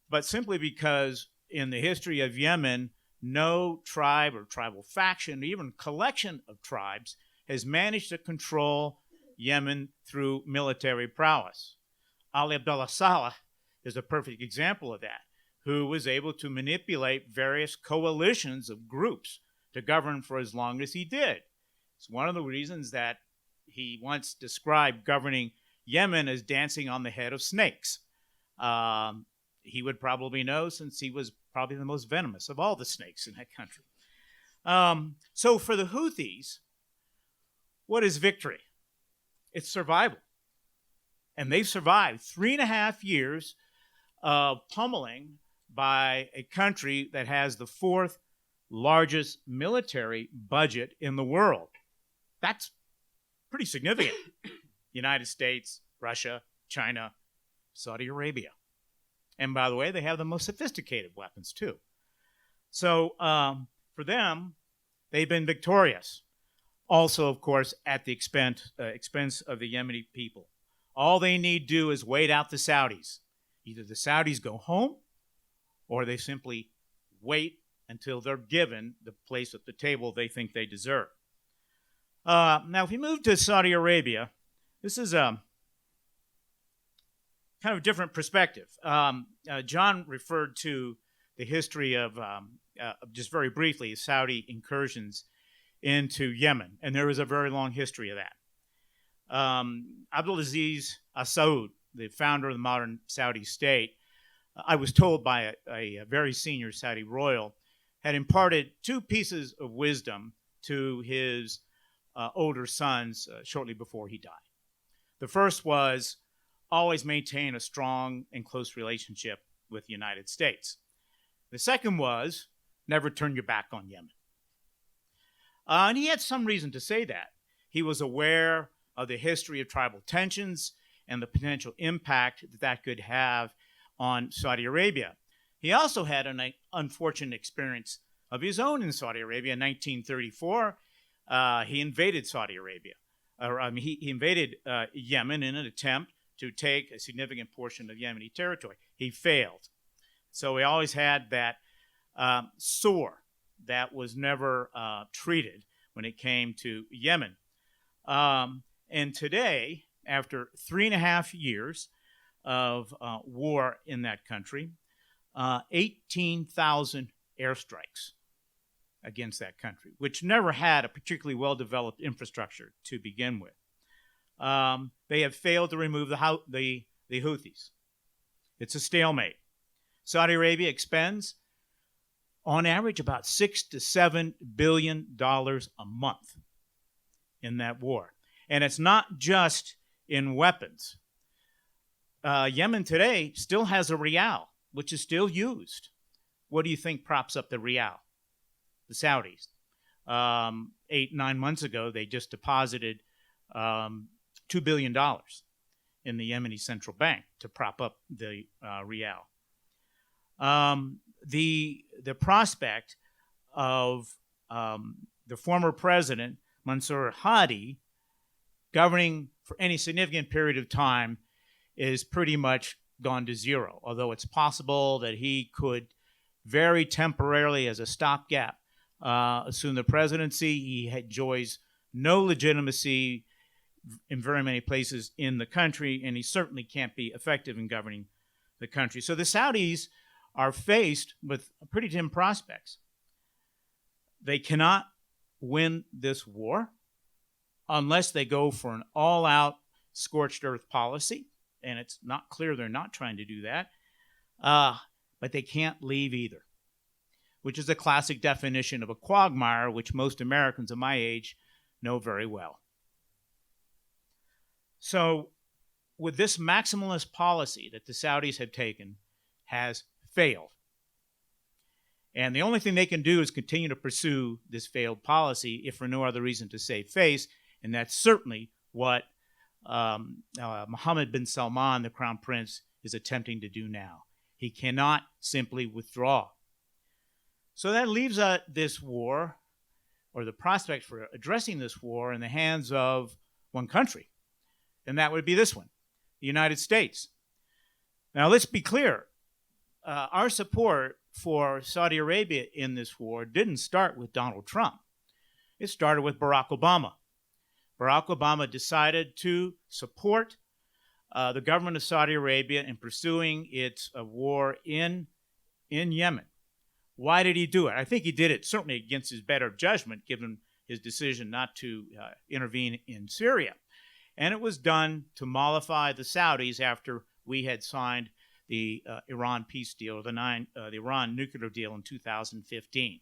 but simply because in the history of Yemen, no tribe or tribal faction, or even collection of tribes, has managed to control Yemen through military prowess. Ali Abdullah Saleh is a perfect example of that, who was able to manipulate various coalitions of groups to govern for as long as he did. It's one of the reasons that he once described governing Yemen as dancing on the head of snakes. He would probably know, since he was probably the most venomous of all the snakes in that country. So for the Houthis, what is victory? It's survival. And they've survived 3.5 years of pummeling by a country that has the 4th largest military budget in the world. That's pretty significant. United States, Russia, China, Saudi Arabia. And by the way, they have the most sophisticated weapons too. So for them, they've been victorious. Also, of course, at the expense of the Yemeni people. All they need do is wait out the Saudis. Either the Saudis go home, or they simply wait until they're given the place at the table they think they deserve. Now, if we move to Saudi Arabia, this is a kind of different perspective. John referred to the history of, just very briefly, Saudi incursions into Yemen, and there is a very long history of that. Abdulaziz Saud, the founder of the modern Saudi state, I was told by a very senior Saudi royal, had imparted 2 pieces of wisdom to his older sons shortly before he died. The first was always maintain a strong and close relationship with the United States. The second was never turn your back on Yemen. And he had some reason to say that. He was aware of the history of tribal tensions and the potential impact that could have on Saudi Arabia. He also had an unfortunate experience of his own in Saudi Arabia. In 1934, he invaded Saudi Arabia. He invaded Yemen in an attempt to take a significant portion of Yemeni territory. He failed. So he always had that sore that was never treated when it came to Yemen. And today, after 3.5 years of war in that country, 18,000 airstrikes against that country, which never had a particularly well-developed infrastructure to begin with. They have failed to remove the Houthis. It's a stalemate. Saudi Arabia expends, on average, about $6 to $7 billion a month in that war. And it's not just in weapons. Yemen today still has a rial, which is still used. What do you think props up the rial? The Saudis. 8-9 months ago, they just deposited $2 billion in the Yemeni central bank to prop up the rial. The prospect of the former president, Mansour Hadi, governing for any significant period of time is pretty much gone to zero, although it's possible that he could very temporarily, as a stopgap, assume the presidency. He enjoys no legitimacy in very many places in the country, and he certainly can't be effective in governing the country. So the Saudis are faced with pretty dim prospects. They cannot win this war unless they go for an all-out scorched earth policy, and it's not clear they're not trying to do that, but they can't leave either, which is a classic definition of a quagmire, which most Americans of my age know very well. So with this maximalist policy that the Saudis have taken has failed. And the only thing they can do is continue to pursue this failed policy, if for no other reason to save face, and that's certainly what Mohammed bin Salman, the crown prince, is attempting to do now. He cannot simply withdraw. So that leaves this war, or the prospect for addressing this war, in the hands of one country, and that would be this one, the United States. Now, let's be clear. Our support for Saudi Arabia in this war didn't start with Donald Trump. It started with Barack Obama. Barack Obama decided to support the government of Saudi Arabia in pursuing its war in Yemen. Why did he do it? I think he did it certainly against his better judgment, given his decision not to intervene in Syria. And it was done to mollify the Saudis after we had signed the Iran peace deal, the Iran nuclear deal in 2015.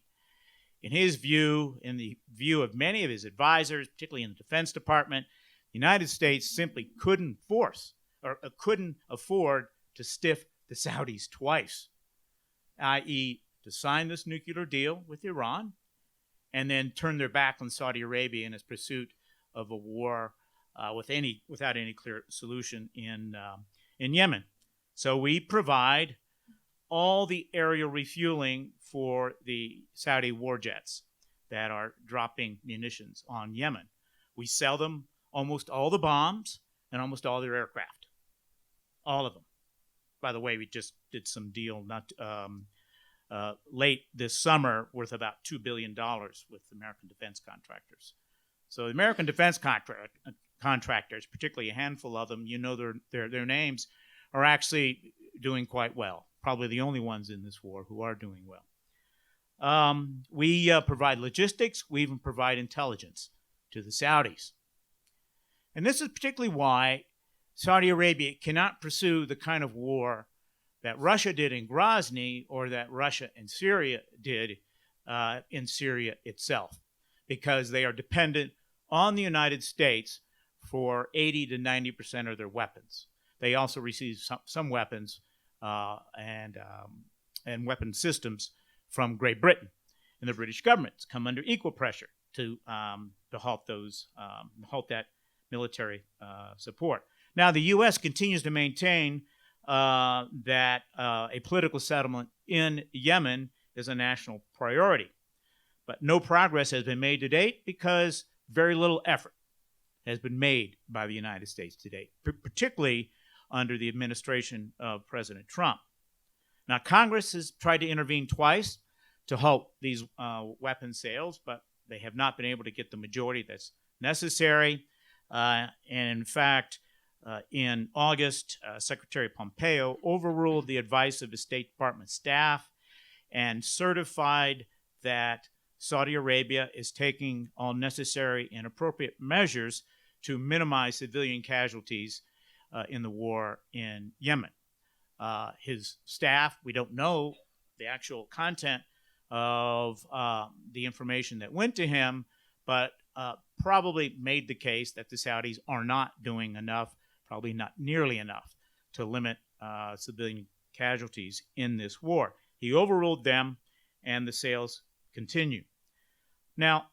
In his view, in the view of many of his advisors, particularly in the Defense Department, the United States simply couldn't afford to stiff the Saudis twice, i.e., to sign this nuclear deal with Iran and then turn their back on Saudi Arabia in its pursuit of a war without any clear solution in Yemen. So we provide all the aerial refueling for the Saudi war jets that are dropping munitions on Yemen. We sell them almost all the bombs and almost all their aircraft. All of them. By the way, we just did some deal late this summer worth about $2 billion with American defense contractors. So the American defense contractors, particularly a handful of them, you know their names, are actually doing quite well. Probably the only ones in this war who are doing well. We provide logistics. We even provide intelligence to the Saudis. And this is particularly why Saudi Arabia cannot pursue the kind of war that Russia did in Grozny or that Russia and Syria did in Syria itself, because they are dependent on the United States for 80 to 90% of their weapons. They also receive some weapons and weapon systems from Great Britain, and the British governments come under equal pressure to halt that military support. Now, the U.S. continues to maintain that a political settlement in Yemen is a national priority, but no progress has been made to date because very little effort has been made by the United States to date, particularly under the administration of President Trump. Now, Congress has tried to intervene twice to halt these weapon sales, but they have not been able to get the majority that's necessary. And in fact, in August, Secretary Pompeo overruled the advice of the State Department staff and certified that Saudi Arabia is taking all necessary and appropriate measures to minimize civilian casualties in the war in Yemen. His staff, we don't know the actual content of the information that went to him, but probably made the case that the Saudis are not doing enough, probably not nearly enough, to limit civilian casualties in this war. He overruled them, and the sales continue. Now,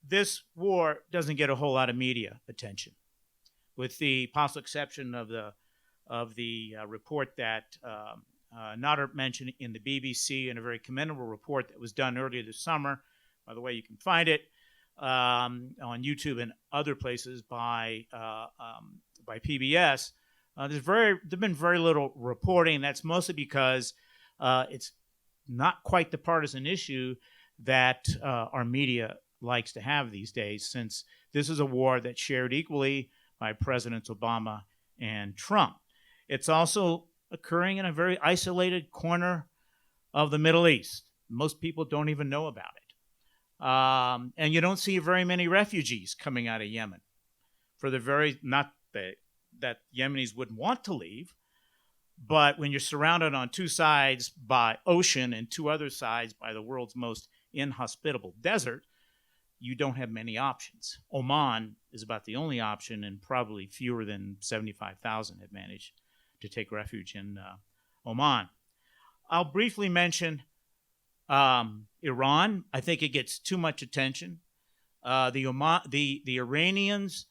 this war doesn't get a whole lot of media attention, with the possible exception of the report that Nader mentioned in the BBC, and a very commendable report that was done earlier this summer. By the way, you can find it on YouTube and other places by PBS. There's been very little reporting. That's mostly because it's not quite the partisan issue that our media likes to have these days, since this is a war that's shared equally by Presidents Obama and Trump. It's also occurring in a very isolated corner of the Middle East. Most people don't even know about it. And you don't see very many refugees coming out of Yemen. Not that Yemenis wouldn't want to leave, but when you're surrounded on two sides by ocean and two other sides by the world's most inhospitable desert, you don't have many options. Oman is about the only option, and probably fewer than 75,000 have managed to take refuge in Oman. I'll briefly mention Iran. I think it gets too much attention. The Iranians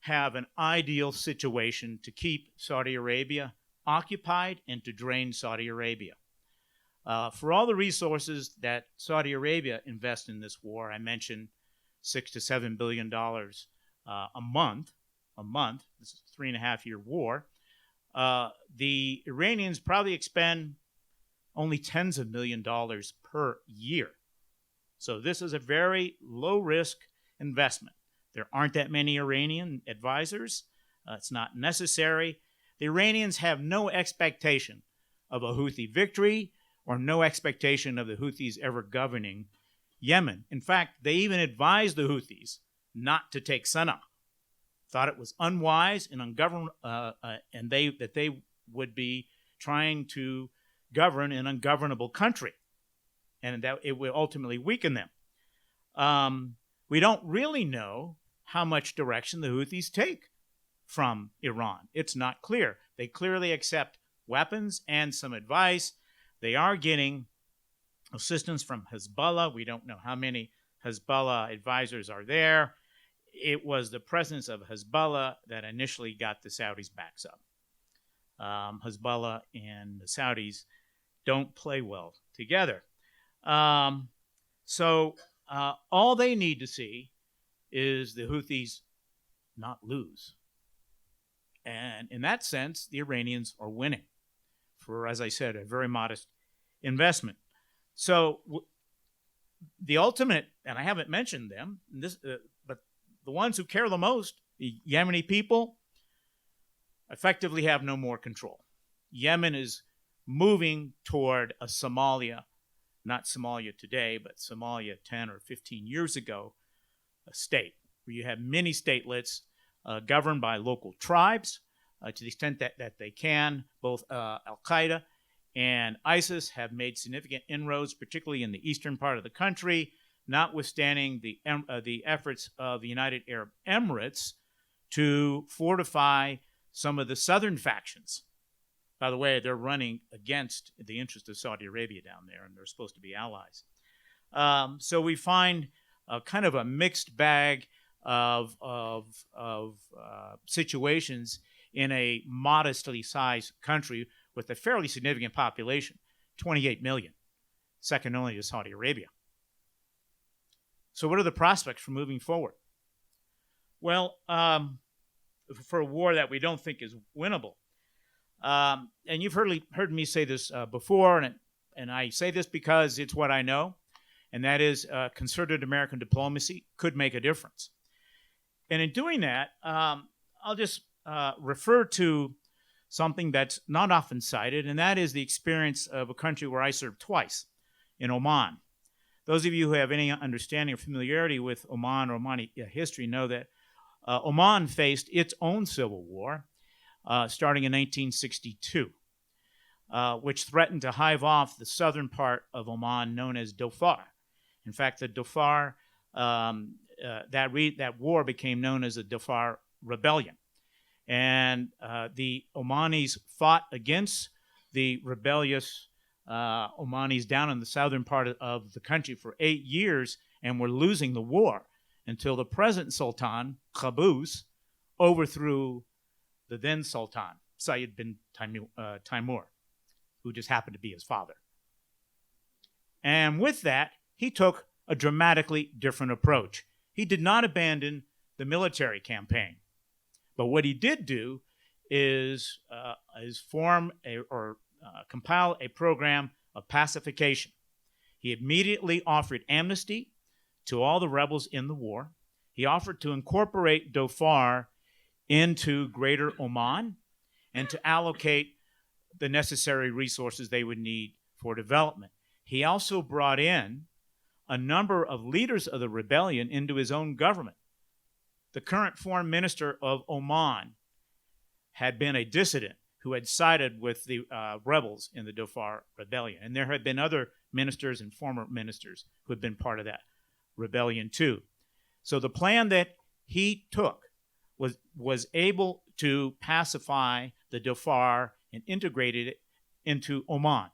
have an ideal situation to keep Saudi Arabia occupied and to drain Saudi Arabia. For all the resources that Saudi Arabia invests in this war, I mentioned $6 to $7 billion a month. This is a 3.5-year war. The Iranians probably expend only tens of millions of dollars per year. So this is a very low-risk investment. There aren't that many Iranian advisors. It's not necessary. The Iranians have no expectation of a Houthi victory or no expectation of the Houthis ever governing Yemen. In fact, they even advised the Houthis not to take Sana'a. Thought it was unwise and that they would be trying to govern an ungovernable country, and that it would ultimately weaken them. We don't really know how much direction the Houthis take from Iran. It's not clear. They clearly accept weapons and some advice. They are getting assistance from Hezbollah. We don't know how many Hezbollah advisors are there. It was the presence of Hezbollah that initially got the Saudis' backs up. Hezbollah and the Saudis don't play well together. So all they need to see is the Houthis not lose. And in that sense, the Iranians are winning for, as I said, a very modest investment. So the ultimate, and I haven't mentioned them, but the ones who care the most, the Yemeni people, effectively have no more control. Yemen is moving toward a Somalia, not Somalia today, but Somalia 10 or 15 years ago, a state where you have many statelets governed by local tribes to the extent that they can. Both Al-Qaeda and ISIS have made significant inroads, particularly in the eastern part of the country, notwithstanding the efforts of the United Arab Emirates to fortify some of the southern factions. By the way, they're running against the interest of Saudi Arabia down there, and they're supposed to be allies. So we find kind of a mixed bag of situations in a modestly sized country with a fairly significant population, 28 million, second only to Saudi Arabia. So what are the prospects for moving forward? Well, for a war that we don't think is winnable, and you've heard me say this before, and I say this because it's what I know, and that is concerted American diplomacy could make a difference. And in doing that, I'll just refer to something that's not often cited, and that is the experience of a country where I served twice, in Oman. Those of you who have any understanding or familiarity with Oman or Omani history know that Oman faced its own civil war starting in 1962, which threatened to hive off the southern part of Oman known as Dhofar. In fact, the Dhofar, that war became known as the Dhofar Rebellion. And the Omanis fought against the rebellious Omanis down in the southern part of the country for 8 years and were losing the war until the present Sultan, Qaboos, overthrew the then Sultan, Sayyid bin Taimur, who just happened to be his father. And with that, he took a dramatically different approach. He did not abandon the military campaign. But what he did do is compile a program of pacification. He immediately offered amnesty to all the rebels in the war. He offered to incorporate Dhofar into Greater Oman and to allocate the necessary resources they would need for development. He also brought in a number of leaders of the rebellion into his own government. The current foreign minister of Oman had been a dissident who had sided with the rebels in the Dhofar rebellion. And there had been other ministers and former ministers who had been part of that rebellion too. So the plan that he took was able to pacify the Dhofar and integrated it into Oman.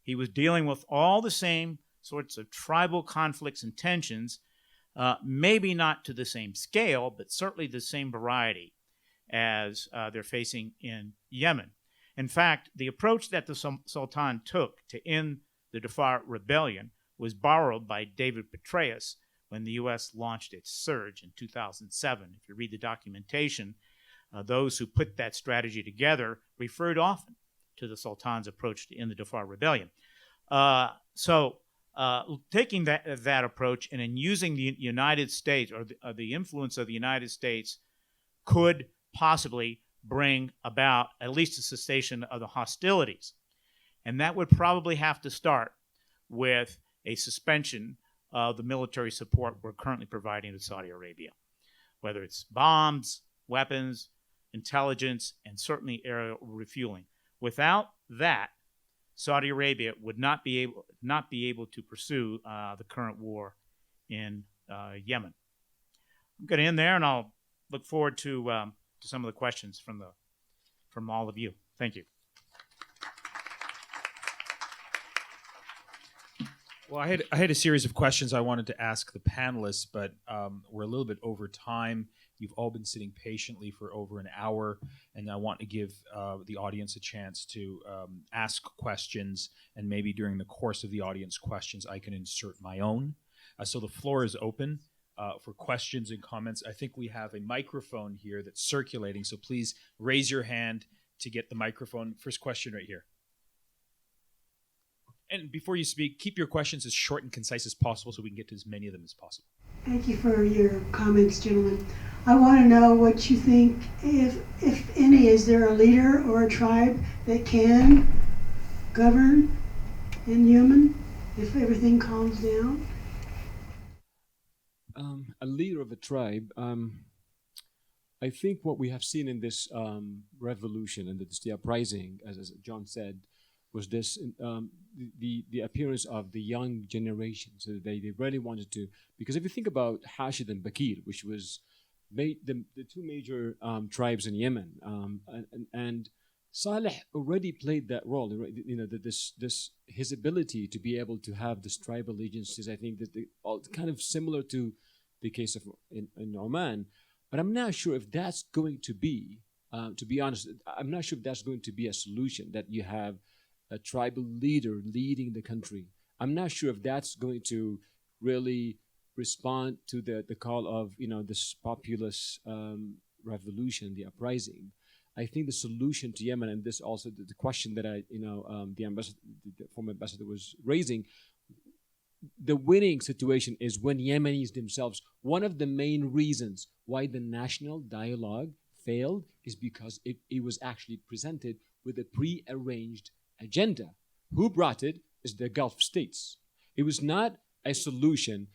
He was dealing with all the same sorts of tribal conflicts and tensions maybe not to the same scale, but certainly the same variety as they're facing in Yemen. In fact, the approach that the Sultan took to end the Dhofar rebellion was borrowed by David Petraeus when the U.S. launched its surge in 2007. If you read the documentation, those who put that strategy together referred often to the Sultan's approach to end the Dhofar rebellion. So taking that approach and in using the United States or the influence of the United States could possibly bring about at least a cessation of the hostilities. And that would probably have to start with a suspension of the military support we're currently providing to Saudi Arabia, whether it's bombs, weapons, intelligence, and certainly aerial refueling. Without that, Saudi Arabia would not be able to pursue the current war in Yemen. I'm going to end there, and I'll look forward to some of the questions from all of you. Thank you. Well, I had a series of questions I wanted to ask the panelists, but we're a little bit over time. You've all been sitting patiently for over an hour, and I want to give the audience a chance to ask questions, and maybe during the course of the audience questions, I can insert my own. So the floor is open for questions and comments. I think we have a microphone here that's circulating, so please raise your hand to get the microphone. First question right here. And before you speak, keep your questions as short and concise as possible so we can get to as many of them as possible. Thank you for your comments, gentlemen. I want to know what you think, if any, is there a leader or a tribe that can govern in Yemen if everything calms down? A leader of a tribe. I think what we have seen in this revolution and the uprising, as John said, was this the appearance of the young generation. So they really wanted to, because if you think about Hashid and Bakir, which was the two major tribes in Yemen, and Saleh already played that role. You know, his ability to be able to have this tribal allegiances. I think that all kind of similar to the case of in Oman, but I'm not sure if that's going to be. To be honest, I'm not sure if that's going to be a solution, that you have a tribal leader leading the country. I'm not sure if that's going to really respond to the call of this populist revolution, the uprising. I think the solution to Yemen, and this also the question that the former ambassador was raising, the winning situation is when Yemenis themselves. One of the main reasons why the national dialogue failed is because it was actually presented with a pre-arranged agenda. Who brought it is the Gulf states. It was not a solution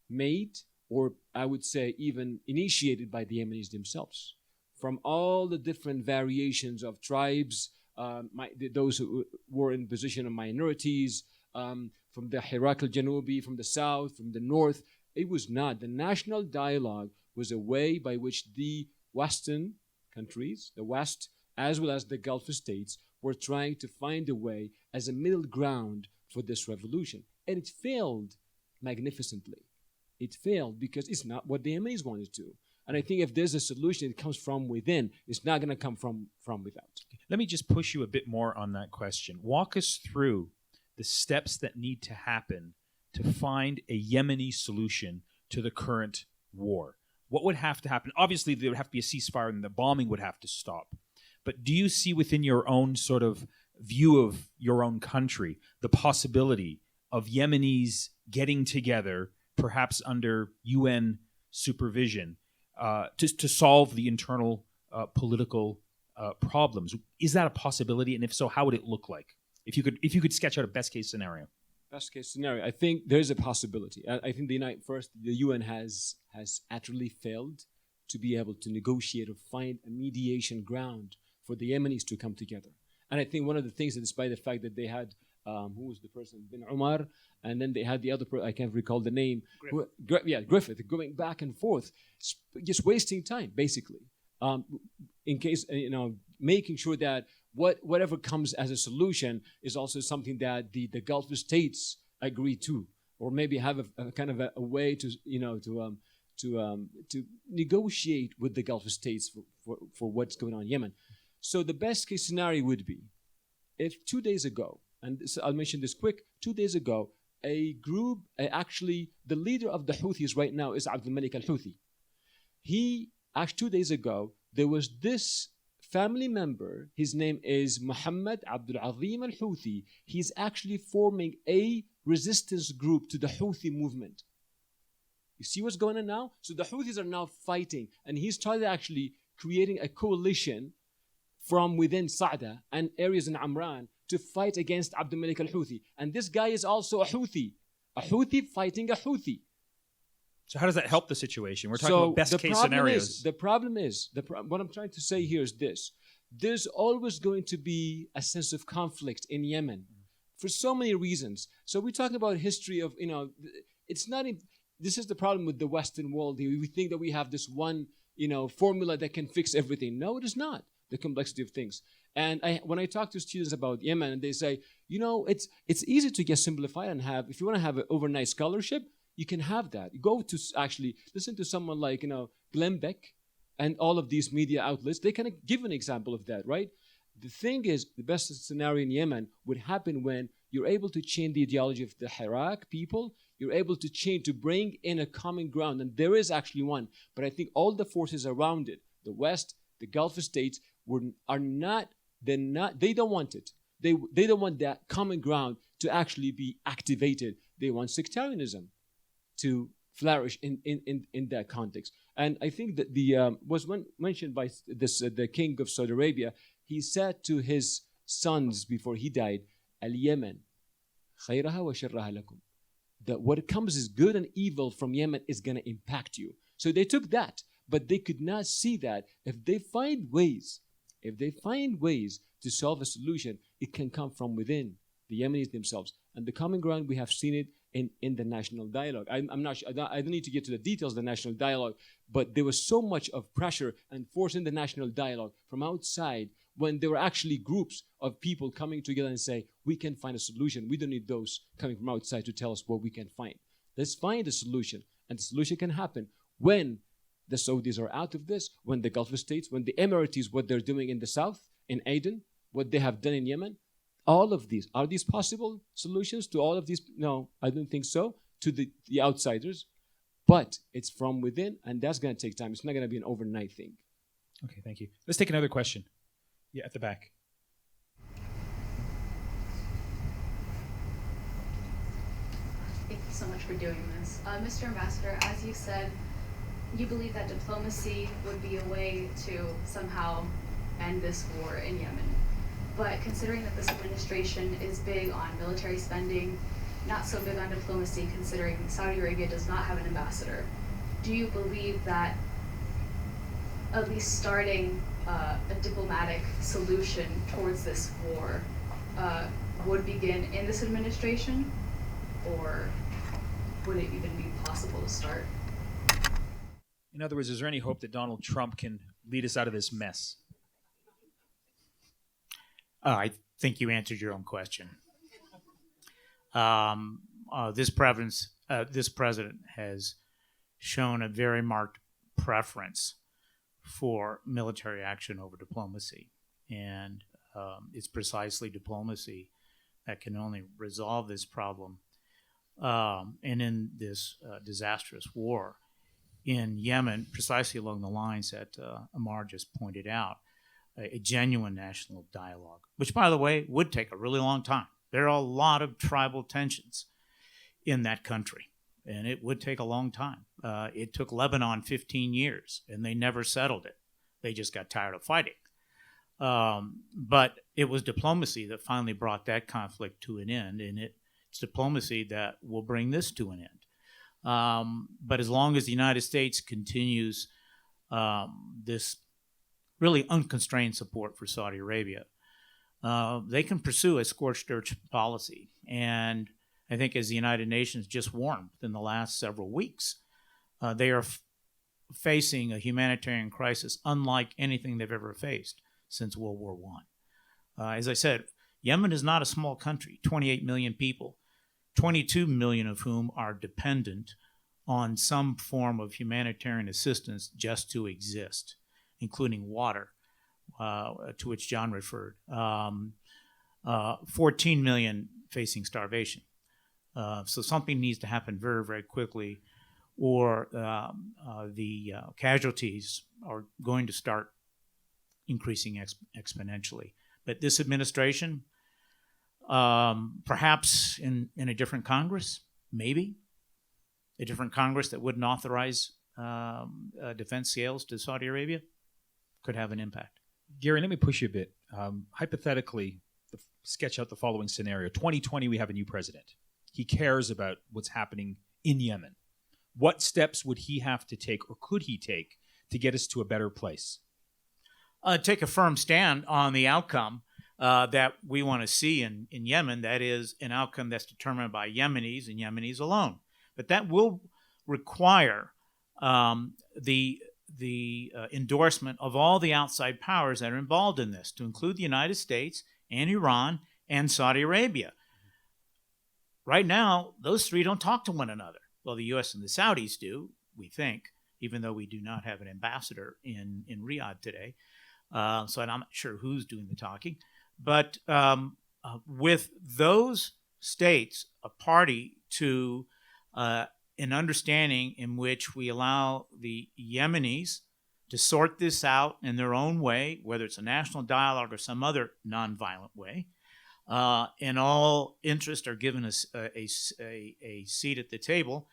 made, or I would say even initiated by the Yemenis themselves. From all the different variations of tribes, those who were in position of minorities, from the Hirak al-Janubi, from the south, from the north, it was not. The national dialogue was a way by which the Western countries, the West, as well as the Gulf states, were trying to find a way as a middle ground for this revolution. And it failed magnificently. It failed because it's not what the Yemenis wanted to. And I think if there's a solution that comes from within, it's not going to come from without. Let me just push you a bit more on that question. Walk us through the steps that need to happen to find a Yemeni solution to the current war. What would have to happen? Obviously, there would have to be a ceasefire and the bombing would have to stop. But do you see within your own sort of view of your own country the possibility of Yemenis getting together, perhaps under UN supervision, to solve the internal political problems? Is that a possibility? And if so, how would it look like? If you could sketch out a best case scenario. Best case scenario, I think there's a possibility. I think the UN has utterly failed to be able to negotiate or find a mediation ground for the Yemenis to come together. And I think one of the things that, despite the fact that they had, who was the person, bin Umar, and then they had the other person, I can't recall the name, Griffith, going back and forth, just wasting time, basically, in case, making sure that whatever comes as a solution is also something that the Gulf states agree to or maybe have a kind of a way to to negotiate with the Gulf states for what's going on in Yemen. So the best case scenario would be if 2 days ago, and I'll mention this quick, 2 days ago, a group, actually the leader of the Houthis right now is Abdul Malik al-Houthi. He, actually 2 days ago, there was this family member, his name is Muhammad Abdul Azim al-Houthi. He's actually forming a resistance group to the Houthi movement. You see what's going on now? So the Houthis are now fighting, and he started actually creating a coalition from within Sa'da and areas in Amman to fight against Abdul Malik al-Houthi. And this guy is also a Houthi fighting a Houthi. So how does that help the situation? We're talking about best case scenarios. The problem is, what I'm trying to say here is this. There's always going to be a sense of conflict in Yemen for so many reasons. So we're talking about history of, it's not, this is the problem with the Western world. We think that we have this one, formula that can fix everything. No, it is not. The complexity of things. And when I talk to students about Yemen, and they say, it's easy to get simplified and have, if you want to have an overnight scholarship, you can have that. You go to actually listen to someone like, Glenn Beck and all of these media outlets. They can give an example of that, right? The thing is, the best scenario in Yemen would happen when you're able to change the ideology of the Iraq people. You're able to change, to bring in a common ground. And there is actually one. But I think all the forces around it, the West, the Gulf states, they don't want it. They don't want that common ground to actually be activated. They want sectarianism to flourish in that context. And I think that was mentioned by the king of Saudi Arabia. He said to his sons before he died, Al-Yemen, khayraha wa sharraha lakum. That what comes is good and evil from Yemen is going to impact you. So they took that, but they could not see that if they find ways to solve a solution, it can come from within the Yemenis themselves. And the common ground, we have seen it in the national dialogue. I'm not sure, I don't need to get to the details of the national dialogue, but there was so much of pressure and force in the national dialogue from outside when there were actually groups of people coming together and say, we can find a solution. We don't need those coming from outside to tell us what we can find. Let's find a solution. And the solution can happen when the Saudis are out of this, when the Gulf states, when the Emiratis, what they're doing in the south, in Aden, what they have done in Yemen. All of these, are these possible solutions to all of these? No, I don't think so, to the outsiders. But it's from within, and that's going to take time. It's not going to be an overnight thing. Okay, thank you. Let's take another question. Yeah, at the back. Thank you so much for doing this. Mr. Ambassador, as you said, you believe that diplomacy would be a way to somehow end this war in Yemen. But considering that this administration is big on military spending, not so big on diplomacy, considering Saudi Arabia does not have an ambassador, do you believe that at least starting a diplomatic solution towards this war would begin in this administration? Or would it even be possible to start? In other words, is there any hope that Donald Trump can lead us out of this mess? I think you answered your own question. This president has shown a very marked preference for military action over diplomacy, and it's precisely diplomacy that can only resolve this problem. And in this disastrous war in Yemen, precisely along the lines that Ammar just pointed out, a genuine national dialogue, which, by the way, would take a really long time. There are a lot of tribal tensions in that country, and it would take a long time. It took Lebanon 15 years, and they never settled it. They just got tired of fighting. But it was diplomacy that finally brought that conflict to an end, and it's diplomacy that will bring this to an end. But as long as the United States continues this really unconstrained support for Saudi Arabia, they can pursue a scorched earth policy. And I think, as the United Nations just warned in the last several weeks, they are facing a humanitarian crisis unlike anything they've ever faced since World War I. As I said, Yemen is not a small country, 28 million people. 22 million of whom are dependent on some form of humanitarian assistance just to exist, including water, to which John referred. 14 million facing starvation. So something needs to happen very, very quickly, or the casualties are going to start increasing exponentially. But this administration, perhaps in a different Congress, maybe, a different Congress that wouldn't authorize defense sales to Saudi Arabia, could have an impact. Gary, let me push you a bit. Hypothetically, sketch out the following scenario. 2020, we have a new president. He cares about what's happening in Yemen. What steps would he have to take, or could he take, to get us to a better place? Take a firm stand on the outcome that we want to see in Yemen. That is an outcome that's determined by Yemenis and Yemenis alone. But that will require the endorsement of all the outside powers that are involved in this, to include the United States and Iran and Saudi Arabia. Right now, those three don't talk to one another. Well, the U.S. and the Saudis do, we think, even though we do not have an ambassador in Riyadh today. So I'm not sure who's doing the talking. But with those states a party to an understanding in which we allow the Yemenis to sort this out in their own way, whether it's a national dialogue or some other nonviolent way, and all interests are given a seat at the table,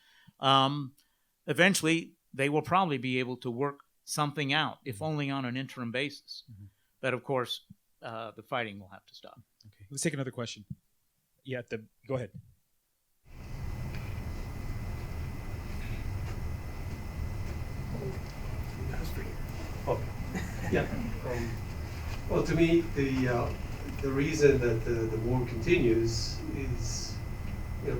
eventually they will probably be able to work something out, if only on an interim basis. Mm-hmm. But of course, the fighting will have to stop. Okay, let's take another question. Yeah, go ahead. Oh, yeah. Well, to me, the reason that the war continues is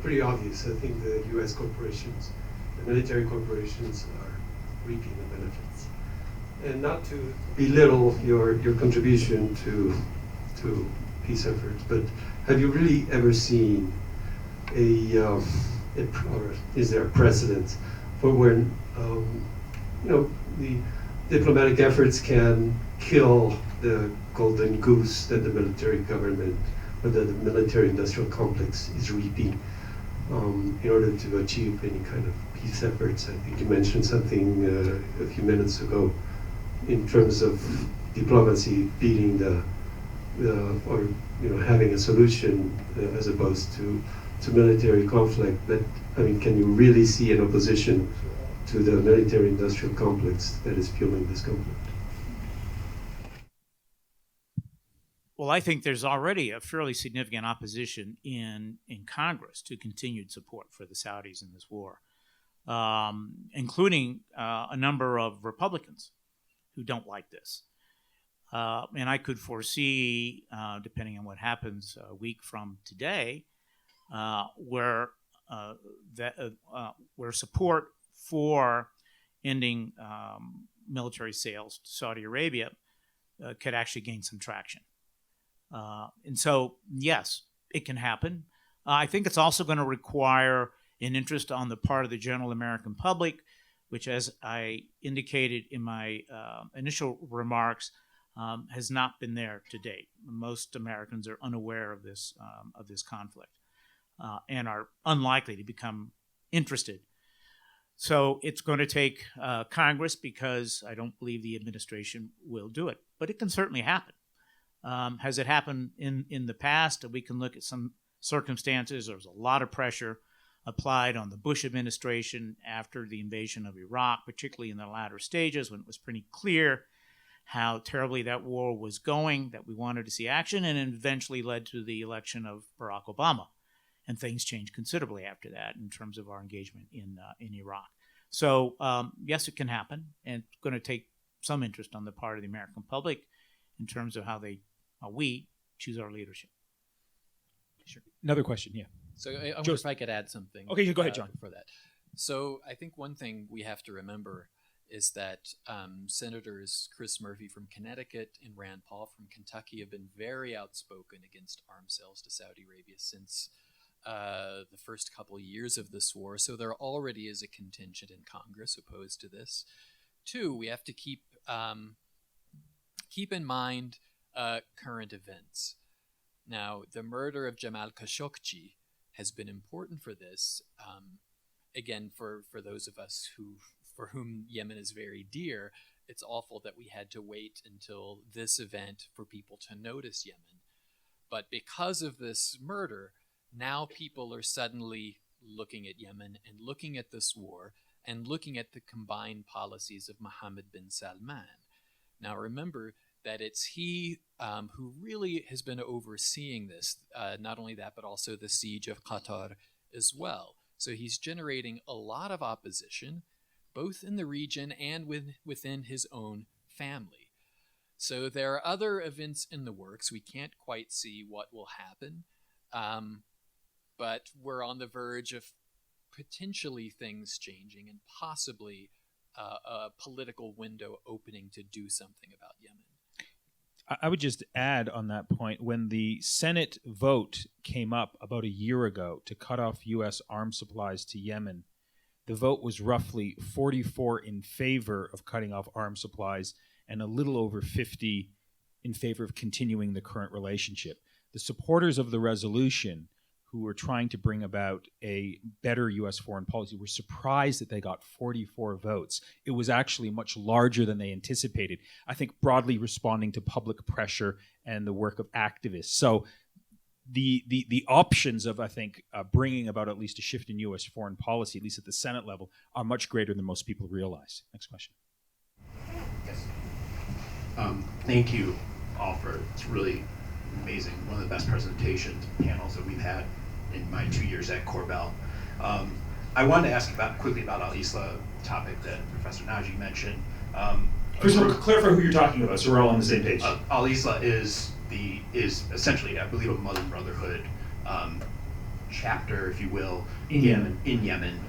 pretty obvious. I think the U.S. corporations, the military corporations, are reaping the benefits. And not to belittle your contribution to peace efforts, but have you really ever seen or is there a precedent for when the diplomatic efforts can kill the golden goose that the military government or that the military-industrial complex is reaping in order to achieve any kind of peace efforts? I think you mentioned something a few minutes ago in terms of diplomacy beating or having a solution as opposed to military conflict. But I mean, can you really see an opposition to the military-industrial complex that is fueling this conflict? Well, I think there's already a fairly significant opposition in Congress to continued support for the Saudis in this war, including a number of Republicans who don't like this. And I could foresee, depending on what happens a week from today, where support for ending military sales to Saudi Arabia could actually gain some traction. And so, yes, it can happen. I think it's also going to require an interest on the part of the general American public, which, as I indicated in my initial remarks, has not been there to date. Most Americans are unaware of this conflict and are unlikely to become interested. So it's going to take Congress, because I don't believe the administration will do it. But it can certainly happen. Has it happened in the past? We can look at some circumstances. There was a lot of pressure applied on the Bush administration after the invasion of Iraq, particularly in the latter stages when it was pretty clear how terribly that war was going, that we wanted to see action, and it eventually led to the election of Barack Obama. And things changed considerably after that in terms of our engagement in Iraq. So, yes, it can happen, and it's going to take some interest on the part of the American public in terms of how we choose our leadership. Sure. Another question, yeah. So I wonder if I could add something. Okay, go ahead, John. For that. So I think one thing we have to remember is that Senators Chris Murphy from Connecticut and Rand Paul from Kentucky have been very outspoken against arms sales to Saudi Arabia since the first couple years of this war, so there already is a contingent in Congress opposed to this. Two, we have to keep in mind current events. Now, the murder of Jamal Khashoggi has been important for this. Again, for those of us for whom Yemen is very dear, it's awful that we had to wait until this event for people to notice Yemen. But because of this murder, now people are suddenly looking at Yemen and looking at this war and looking at the combined policies of Mohammed bin Salman. Now remember that it's he who really has been overseeing this, not only that, but also the siege of Qatar as well. So he's generating a lot of opposition, both in the region and within his own family. So there are other events in the works. We can't quite see what will happen, but we're on the verge of potentially things changing and possibly a political window opening to do something about Yemen. I would just add on that point, when the Senate vote came up about a year ago to cut off U.S. arms supplies to Yemen, the vote was roughly 44 in favor of cutting off arms supplies and a little over 50 in favor of continuing the current relationship. The supporters of the resolution, who were trying to bring about a better U.S. foreign policy, were surprised that they got 44 votes. It was actually much larger than they anticipated, I think broadly responding to public pressure and the work of activists. So the options of, I think, bringing about at least a shift in U.S. foreign policy, at least at the Senate level, are much greater than most people realize. Next question. Yes. Thank you all for, it's really amazing. One of the best presentations, panels that we've had in my 2 years at Corbell. I wanted to ask quickly about Al-Isla topic that Professor Naji mentioned. First of all, clarify who you're talking about so we're all on the same page. Al-Isla is essentially, I believe, a Muslim Brotherhood chapter, if you will, in Yemen. In Yemen.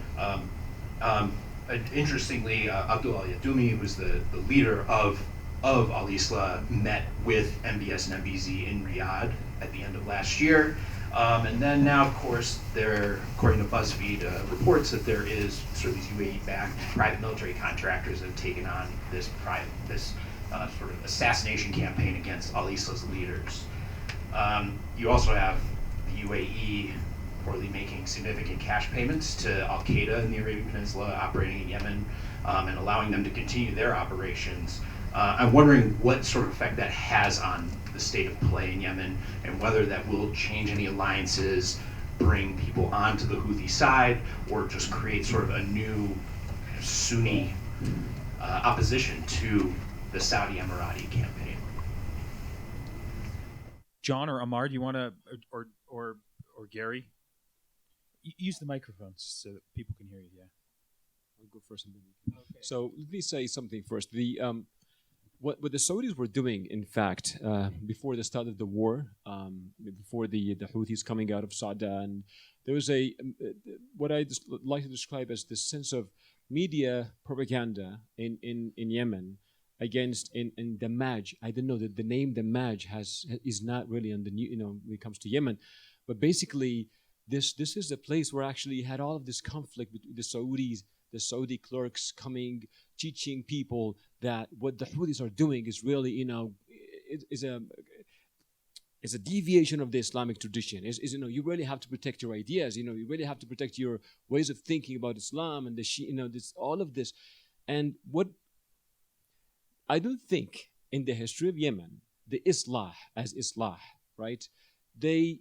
Interestingly, Abdul al-Yadumi, who was the leader of Al-Isla, met with MBS and MBZ in Riyadh at the end of last year. And then now, of course, according to BuzzFeed, reports that there is sort of these UAE-backed private military contractors that have taken on this sort of assassination campaign against Al-Isla's leaders. You also have the UAE reportedly making significant cash payments to Al-Qaeda in the Arabian Peninsula, operating in Yemen, and allowing them to continue their operations. I'm wondering what sort of effect that has on the state of play in Yemen, and whether that will change any alliances, bring people onto the Houthi side, or just create sort of a new Sunni opposition to the Saudi Emirati campaign. John or Ammar, do you want to, or Gary? Use the microphones so that people can hear you. Yeah. I'll go first. And then okay. So let me say something first. What the Saudis were doing, in fact, before the start of the war, before the Houthis coming out of Sada, and there was what I like to describe as the sense of media propaganda in Yemen against in Damaj. I don't know that the name Damaj is not really on the new, when it comes to Yemen, but basically this is a place where actually had all of this conflict between the Saudis, the Saudi clerks coming, teaching people that what the Houthis are doing is really, is a deviation of the Islamic tradition. You really have to protect your ideas. You really have to protect your ways of thinking about Islam and all of this. And what I don't think in the history of Yemen, the Islah as Islah, right? They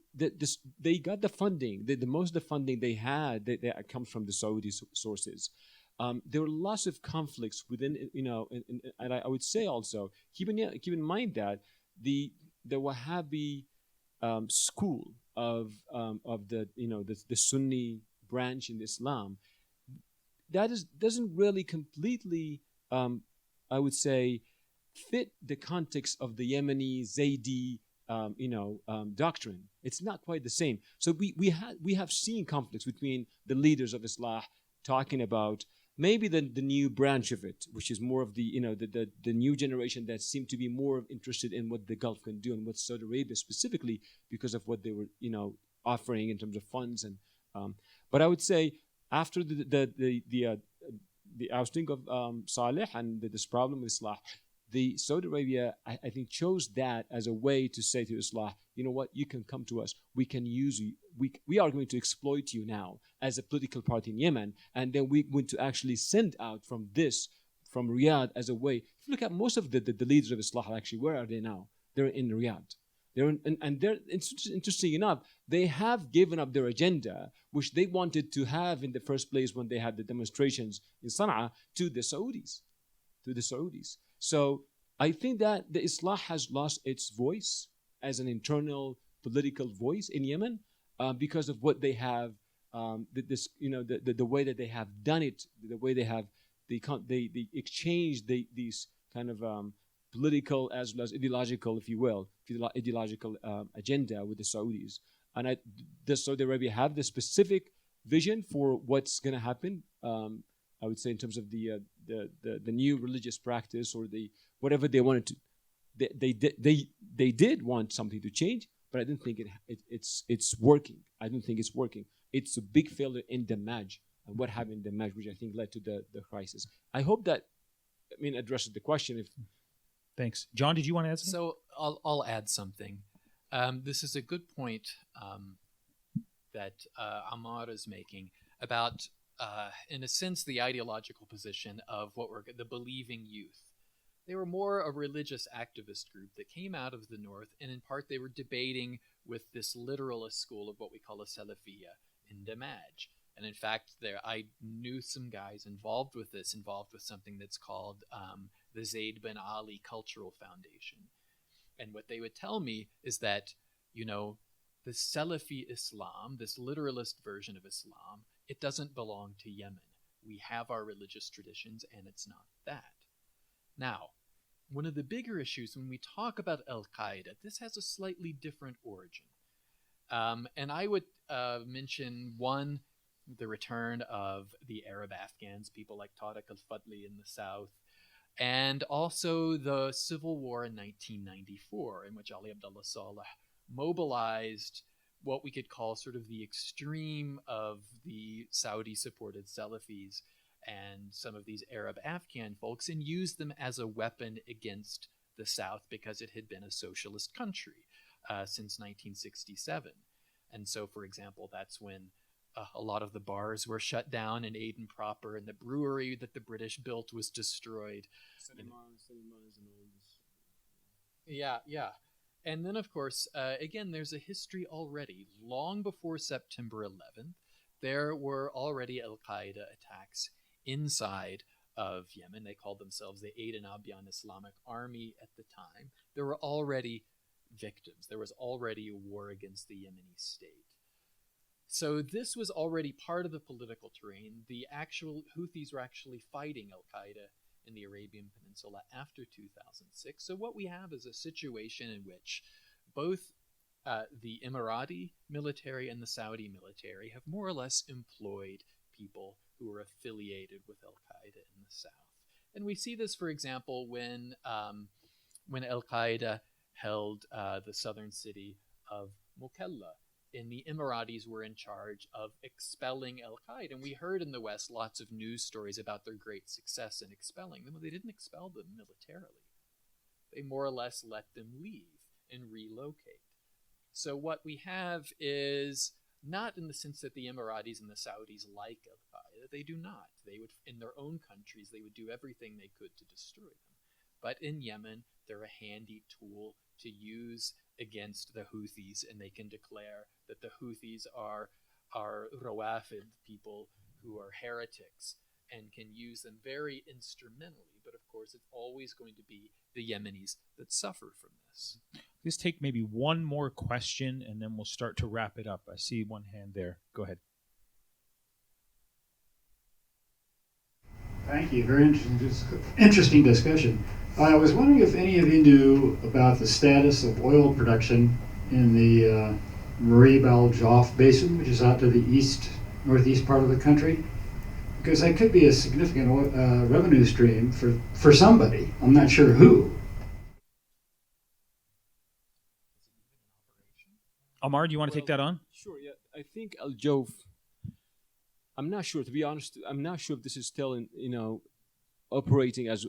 got the funding. The most of the funding they had that comes from the Saudi sources. There were lots of conflicts within, and I would say also keep in mind that the Wahhabi school of the Sunni branch in Islam doesn't really completely, I would say, fit the context of the Yemeni Zaydi doctrine. It's not quite the same. So we have seen conflicts between the leaders of Islah talking about maybe the new branch of it, which is more of the new generation that seem to be more interested in what the Gulf can do and what Saudi Arabia specifically, because of what they were offering in terms of funds. And but I would say after the ousting of Saleh and this problem with Islah, the Saudi Arabia, I think, chose that as a way to say to Islah, you know what, you can come to us. We can use you. We are going to exploit you now as a political party in Yemen. And then we're going to actually send out from Riyadh as a way. If you look at most of the leaders of Islah, actually, where are they now? They're in Riyadh. Interesting enough, they have given up their agenda, which they wanted to have in the first place when they had the demonstrations in Sana'a, to the Saudis. So I think that the Islah has lost its voice as an internal political voice in Yemen because of what they have, the way that they have done it, the way they have they exchanged these kind of political as well as ideological, if you will, ideological agenda with the Saudis. And does Saudi Arabia have the specific vision for what's going to happen? I would say in terms of the new religious practice or the whatever they wanted to, they did want something to change, but I don't think it's working. I don't think it's working. It's a big failure in Damaj and what happened in Damaj, which I think led to the crisis. I hope that addresses the question. If Thanks. John, did you want to add something? So I'll add something. This is a good point that Ammar is making about, in a sense, the ideological position of the believing youth. They were more a religious activist group that came out of the north, and in part they were debating with this literalist school of what we call a Salafiyya in Damaj. And in fact, I knew some guys involved with something that's called the Zayd bin Ali Cultural Foundation. And what they would tell me is that, the Salafi Islam, this literalist version of Islam, it doesn't belong to Yemen. We have our religious traditions, and it's not that. Now, one of the bigger issues when we talk about Al-Qaeda, this has a slightly different origin. And I would mention one, the return of the Arab Afghans, people like Tariq al-Fadli in the south, and also the civil war in 1994, in which Ali Abdullah Saleh mobilized what we could call sort of the extreme of the Saudi-supported Salafis and some of these Arab Afghan folks, and used them as a weapon against the South because it had been a socialist country since 1967. And so, for example, that's when a lot of the bars were shut down in Aden proper, and the brewery that the British built was destroyed. Yeah. And then, of course, again, there's a history already. Long before September 11th, there were already Al-Qaeda attacks inside of Yemen. They called themselves the Aden Abyan Islamic Army at the time. There were already victims. There was already a war against the Yemeni state. So this was already part of the political terrain. The actual Houthis were actually fighting Al-Qaeda in the Arabian Peninsula after 2006. So what we have is a situation in which both the Emirati military and the Saudi military have more or less employed people who are affiliated with Al-Qaeda in the south. And we see this, for example, when Al-Qaeda held the southern city of Mukalla, and the Emiratis were in charge of expelling Al-Qaeda. And we heard in the West lots of news stories about their great success in expelling them. Well, they didn't expel them militarily. They more or less let them leave and relocate. So what we have is not in the sense that the Emiratis and the Saudis like Al-Qaeda. They do not. They would, in their own countries, they would do everything they could to destroy them. But in Yemen, they're a handy tool to use against the Houthis, and they can declare that the Houthis are Rawafid, people who are heretics, and can use them very instrumentally. But of course, it's always going to be the Yemenis that suffer from this. Let's take maybe one more question, and then we'll start to wrap it up. I see one hand there. Go ahead. Thank you. Very interesting discussion. I was wondering if any of you knew about the status of oil production in the Marib al-Jawf Basin, which is out to the northeast part of the country, because that could be a significant revenue stream for somebody. I'm not sure who. Ammar, do you want to take that on? Sure, yeah. I think Al-Jawf, I'm not sure, to be honest, I'm not sure if this is still, operating as,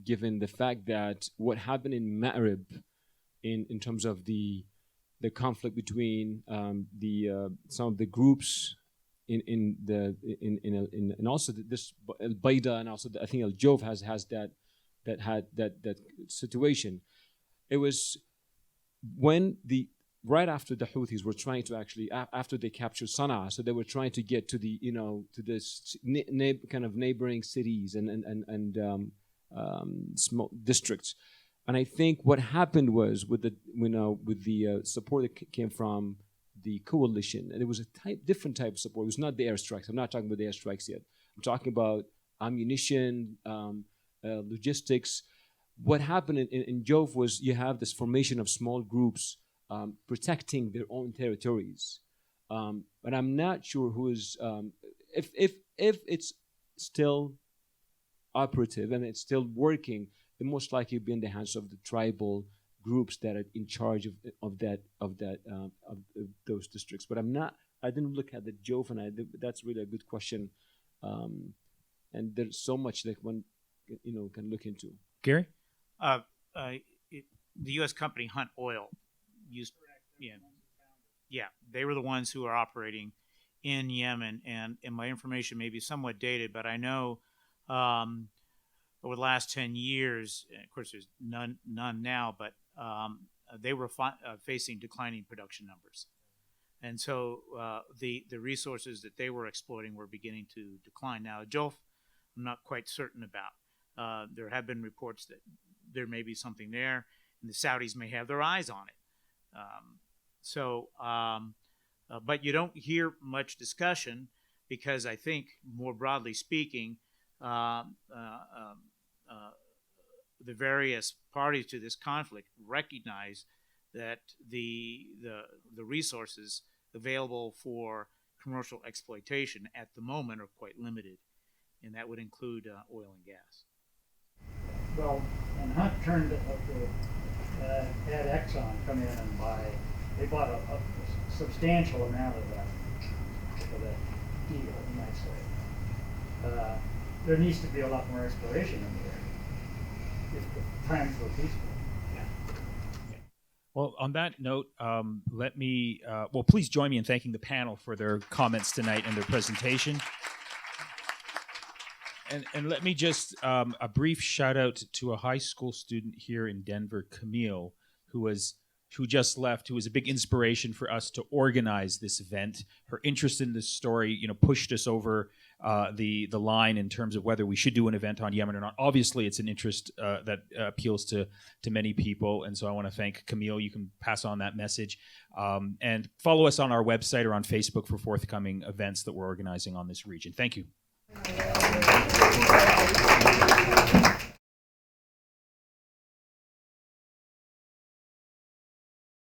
given the fact that what happened in Ma'rib in terms of the conflict between some of the groups and also this Al-Baida, and also I think Al-Jawf has that situation. It was when right after the Houthis were trying to actually, after they captured Sana'a, so they were trying to get to to this kind of neighboring cities and small districts. And I think what happened was with the support that came from the coalition, and it was a different type of support. It was not the airstrikes. I'm not talking about the airstrikes yet. I'm talking about ammunition, logistics. What happened in Jawf was you have this formation of small groups protecting their own territories, but I'm not sure who is if it's still operative and it's still working. It most likely be in the hands of the tribal groups that are in charge of those districts. But I didn't look at the Jawf, and that's really a good question, and there's so much that one can look into. Gary? The U.S. company Hunt Oil used, they were the ones who are operating in Yemen, and my information may be somewhat dated, but I know over the last 10 years, and of course there's none now, but they were facing declining production numbers, and so the resources that they were exploiting were beginning to decline. Now, Jawf, I'm not quite certain about. There have been reports that there may be something there, and the Saudis may have their eyes on it. But you don't hear much discussion because I think, more broadly speaking, the various parties to this conflict recognize that the resources available for commercial exploitation at the moment are quite limited, and that would include oil and gas. Well, and Hunt turned had Exxon come in and they bought a substantial amount of that deal, you might say. There needs to be a lot more exploration in the area if the times were peaceful. Well, on that note, let me, please join me in thanking the panel for their comments tonight and their presentation. And let me just, a brief shout out to a high school student here in Denver, Camille, who just left, who was a big inspiration for us to organize this event. Her interest in this story, pushed us over the line in terms of whether we should do an event on Yemen or not. Obviously, it's an interest that appeals to many people, and so I want to thank Camille. You can pass on that message. And follow us on our website or on Facebook for forthcoming events that we're organizing on this region. Thank you.